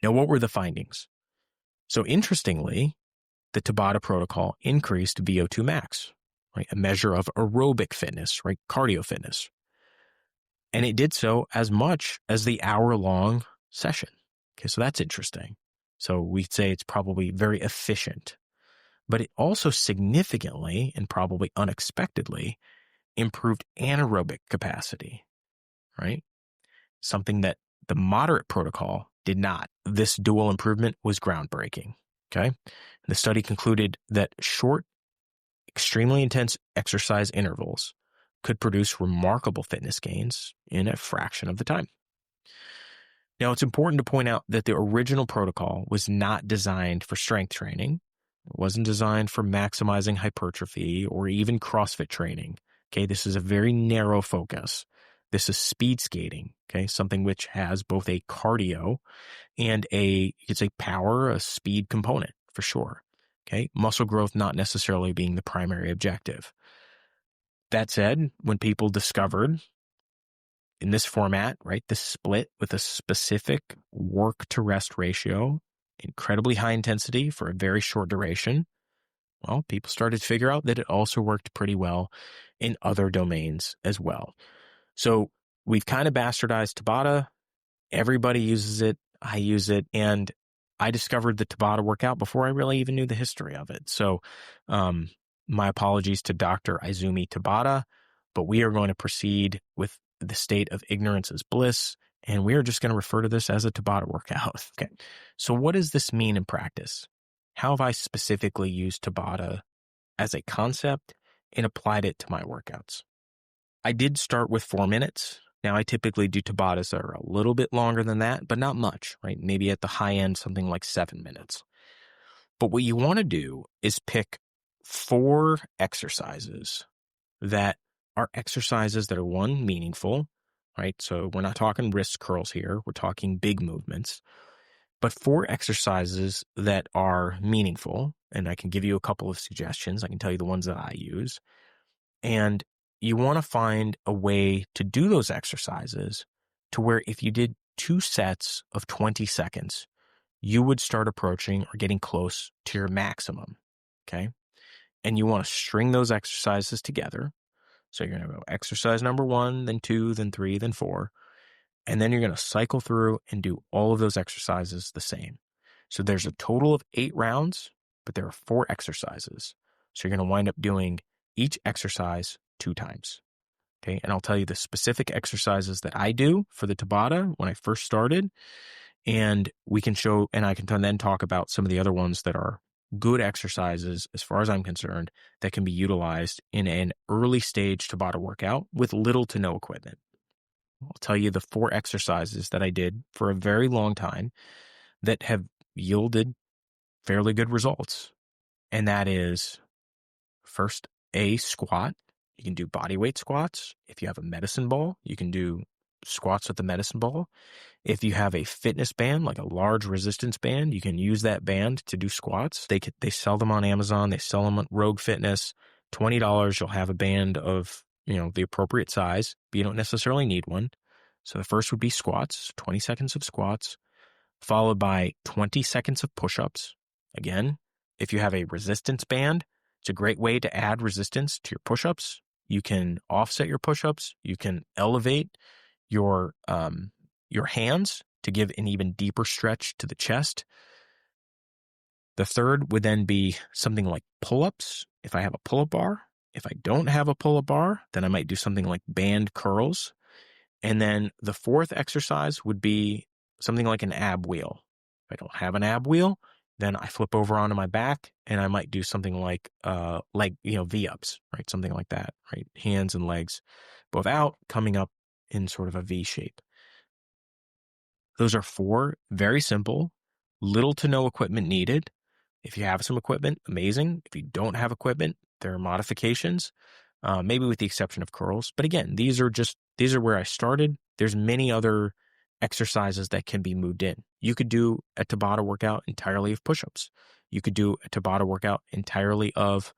Now, what were the findings? So interestingly, the Tabata protocol increased VO2 max, right? A measure of aerobic fitness, right? Cardio fitness. And it did so as much as the hour-long session. Okay, so that's interesting. So we'd say it's probably very efficient. But it also significantly and probably unexpectedly improved anaerobic capacity, right? Something that the moderate protocol did not. This dual improvement was groundbreaking. Okay. The study concluded that short, extremely intense exercise intervals could produce remarkable fitness gains in a fraction of the time. Now, it's important to point out that the original protocol was not designed for strength training. It wasn't designed for maximizing hypertrophy or even CrossFit training. Okay. This is a very narrow focus. This is speed skating. Okay. Something which has both a cardio and it's a power, a speed component for sure. Okay. Muscle growth not necessarily being the primary objective. That said, when people discovered in this format, right, this split with a specific work to rest ratio, incredibly high intensity for a very short duration, well, people started to figure out that it also worked pretty well in other domains as well. So we've kind of bastardized Tabata. Everybody uses it. I use it. And I discovered the Tabata workout before I really even knew the history of it. So my apologies to Dr. Izumi Tabata, but we are going to proceed with the state of ignorance is bliss. And we are just going to refer to this as a Tabata workout. Okay. So what does this mean in practice? How have I specifically used Tabata as a concept and applied it to my workouts? I did start with 4 minutes. Now, I typically do Tabatas that are a little bit longer than that, but not much, right? Maybe at the high end, something like 7 minutes. But what you want to do is pick 4 exercises that are exercises that are, one, meaningful, right? So we're not talking wrist curls here. We're talking big movements. But 4 exercises that are meaningful, and I can give you a couple of suggestions. I can tell you the ones that I use. And you want to find a way to do those exercises to where if you did 2 sets of 20 seconds, you would start approaching or getting close to your maximum, okay? And you want to string those exercises together. So you're going to go exercise number 1, then 2, then 3, then 4. And then you're going to cycle through and do all of those exercises the same. So there's a total of 8 rounds, but there are 4 exercises. So you're going to wind up doing each exercise 2 times. Okay. And I'll tell you the specific exercises that I do for the Tabata when I first started. And we can show, and I can then talk about some of the other ones that are good exercises, as far as I'm concerned, that can be utilized in an early stage Tabata workout with little to no equipment. I'll tell you the 4 exercises that I did for a very long time that have yielded fairly good results. And that is first a squat. You can do body weight squats. If you have a medicine ball, you can do squats with the medicine ball. If you have a fitness band, like a large resistance band, you can use that band to do squats. They sell them on Amazon. They sell them at Rogue Fitness. $20, you'll have a band of, the appropriate size, but you don't necessarily need one. So the first would be squats, 20 seconds of squats, followed by 20 seconds of push-ups. Again, if you have a resistance band, it's a great way to add resistance to your push-ups. You can offset your push-ups. You can elevate your hands to give an even deeper stretch to the chest. The third would then be something like pull-ups, if I have a pull-up bar. If I don't have a pull-up bar, then I might do something like band curls. And then the fourth exercise would be something like an ab wheel. I don't have an ab wheel, then I flip over onto my back and I might do something like leg, V-ups, right? Something like that, right? Hands and legs both out, coming up in sort of a V shape. Those are 4 very simple, little to no equipment needed. If you have some equipment, amazing. If you don't have equipment, there are modifications, maybe with the exception of curls. But again, these are where I started. There's many other exercises that can be moved in. You could do a Tabata workout entirely of push-ups. You could do a Tabata workout entirely of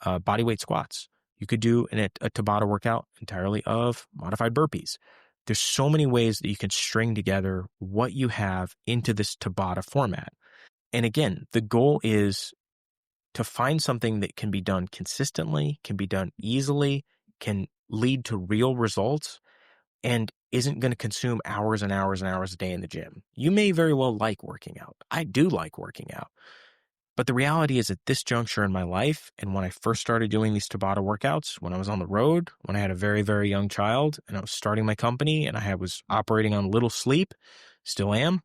bodyweight squats. You could do a Tabata workout entirely of modified burpees. There's so many ways that you can string together what you have into this Tabata format. And again, the goal is to find something that can be done consistently, can be done easily, can lead to real results, and isn't going to consume hours and hours and hours a day in the gym. You may very well like working out. I do like working out. But the reality is at this juncture in my life, and when I first started doing these Tabata workouts, when I was on the road, when I had a very, very young child, and I was starting my company, and I was operating on little sleep, still am,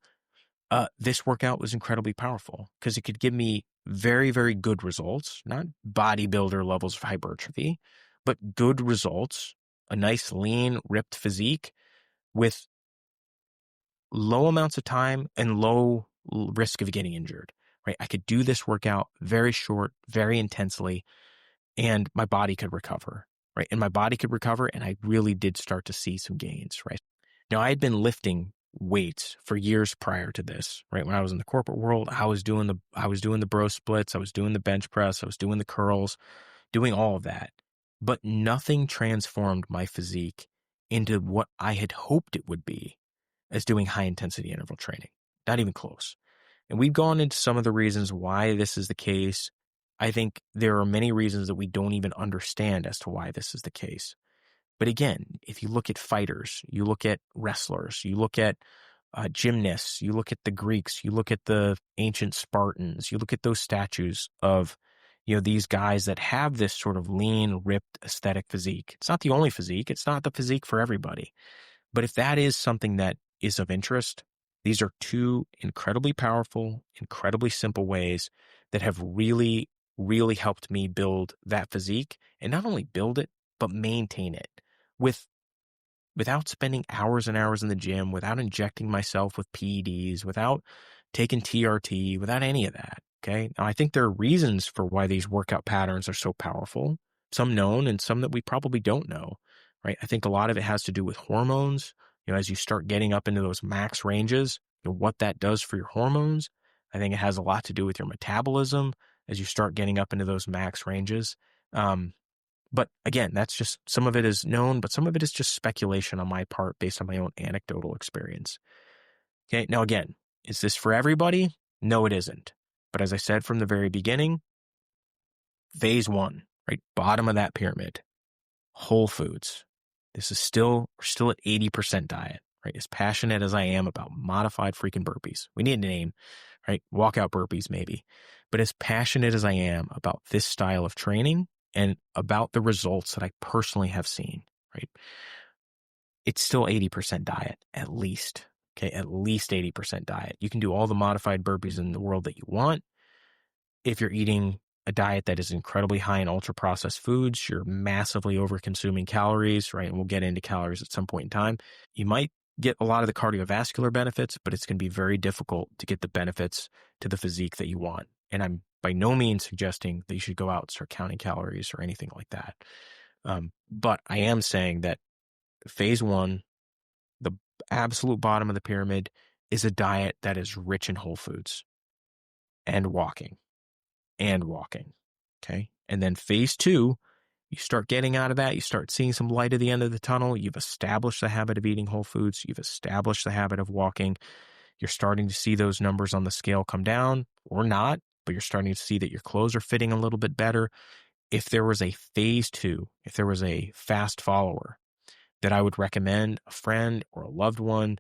this workout was incredibly powerful because it could give me very, very good results, not bodybuilder levels of hypertrophy, but good results, a nice, lean, ripped physique with low amounts of time and low risk of getting injured, right? I could do this workout very short, very intensely, and my body could recover, right? And my body could recover, and I really did start to see some gains, right? Now, I had been lifting weights for years prior to this, right? When I was in the corporate world, I was doing the bro splits, I was doing the bench press, I was doing the curls, doing all of that. But nothing transformed my physique into what I had hoped it would be as doing high intensity interval training. Not even close. And we've gone into some of the reasons why this is the case. I think there are many reasons that we don't even understand as to why this is the case. But again, if you look at fighters, you look at wrestlers, you look at gymnasts, you look at the Greeks, you look at the ancient Spartans, you look at those statues of, these guys that have this sort of lean, ripped aesthetic physique. It's not the only physique. It's not the physique for everybody. But if that is something that is of interest, these are 2 incredibly powerful, incredibly simple ways that have really, really helped me build that physique, and not only build it, but maintain it without spending hours and hours in the gym, without injecting myself with PEDs, without taking TRT, without any of that. Okay. Now, I think there are reasons for why these workout patterns are so powerful, some known and some that we probably don't know, right? I think a lot of it has to do with hormones. As you start getting up into those max ranges, what that does for your hormones. I think it has a lot to do with your metabolism as you start getting up into those max ranges. But again, that's just, some of it is known, but some of it is just speculation on my part based on my own anecdotal experience. Okay. Now, again, is this for everybody? No, it isn't. But as I said from the very beginning, phase 1, right? Bottom of that pyramid, whole foods. This is we're still at 80% diet, right? As passionate as I am about modified freaking burpees, we need a name, right? Walkout burpees, maybe. But as passionate as I am about this style of training and about the results that I personally have seen, right? It's still 80% diet, at least. Okay, at least 80% diet. You can do all the modified burpees in the world that you want. If you're eating a diet that is incredibly high in ultra-processed foods, you're massively over-consuming calories, right? And we'll get into calories at some point in time. You might get a lot of the cardiovascular benefits, but it's going to be very difficult to get the benefits to the physique that you want. And I'm by no means suggesting that you should go out and start counting calories or anything like that. But I am saying that phase 1, the absolute bottom of the pyramid, is a diet that is rich in whole foods and walking. Okay. And then phase 2, you start getting out of that. You start seeing some light at the end of the tunnel. You've established the habit of eating whole foods. You've established the habit of walking. You're starting to see those numbers on the scale come down or not, but you're starting to see that your clothes are fitting a little bit better. If there was a phase 2, if there was a fast follower that I would recommend, a friend or a loved one,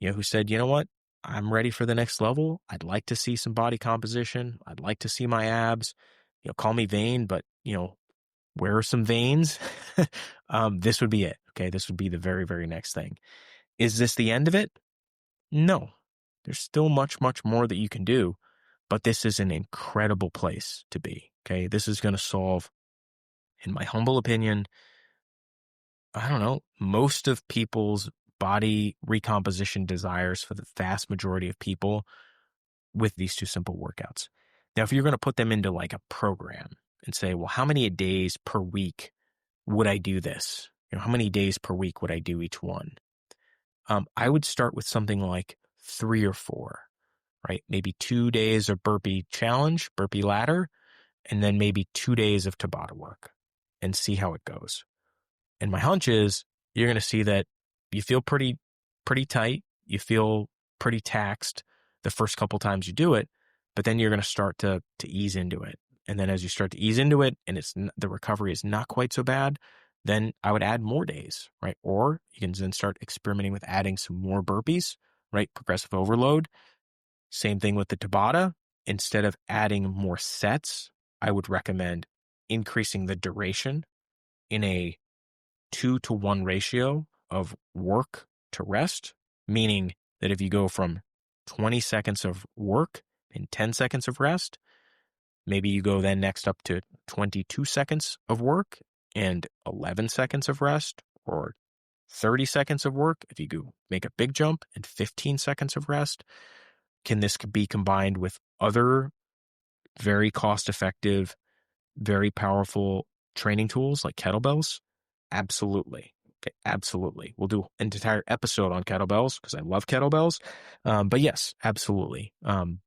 who said, you know what, I'm ready for the next level. I'd like to see some body composition. I'd like to see my abs. Call me vain, but where are some veins? This would be it. Okay, this would be the very, very next thing. Is this the end of it? No. There's still much, much more that you can do, but this is an incredible place to be. Okay. This is going to solve, in my humble opinion, I don't know, most of people's body recomposition desires for the vast majority of people with these two simple workouts. Now, if you're going to put them into like a program and say, well, how many days per week would I do this? How many days per week would I do each one? I would start with something like 3 or 4, right? Maybe 2 days of burpee challenge, burpee ladder, and then maybe 2 days of Tabata work and see how it goes. And my hunch is you're going to see that you feel pretty tight. You feel pretty taxed the first couple times you do it, but then you're going to start to ease into it. And then as you start to ease into it and the recovery is not quite so bad, then I would add more days, right? Or you can then start experimenting with adding some more burpees, right? Progressive overload. Same thing with the Tabata. Instead of adding more sets, I would recommend increasing the duration in a 2-to-1 ratio of work to rest, meaning that if you go from 20 seconds of work and 10 seconds of rest, maybe you go then next up to 22 seconds of work and 11 seconds of rest, or 30 seconds of work if you go make a big jump and 15 seconds of rest. Can this be combined with other very cost-effective, very powerful training tools like kettlebells? Absolutely. Okay, absolutely. We'll do an entire episode on kettlebells because I love kettlebells. But yes, absolutely.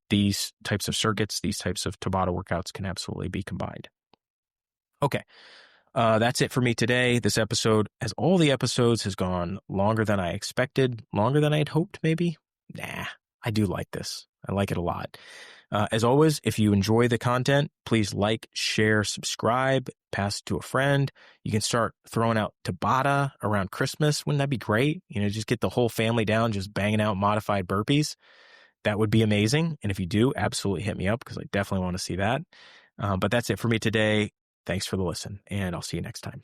These types of circuits, these types of Tabata workouts can absolutely be combined. Okay. That's it for me today. This episode, as all the episodes, has gone longer than I expected, longer than I'd hoped, maybe. Nah, I do like this. I like it a lot. As always, if you enjoy the content, please like, share, subscribe, pass it to a friend. You can start throwing out Tabata around Christmas. Wouldn't that be great? Just get the whole family down, just banging out modified burpees. That would be amazing. And if you do, absolutely hit me up because I definitely want to see that. But that's it for me today. Thanks for the listen, and I'll see you next time.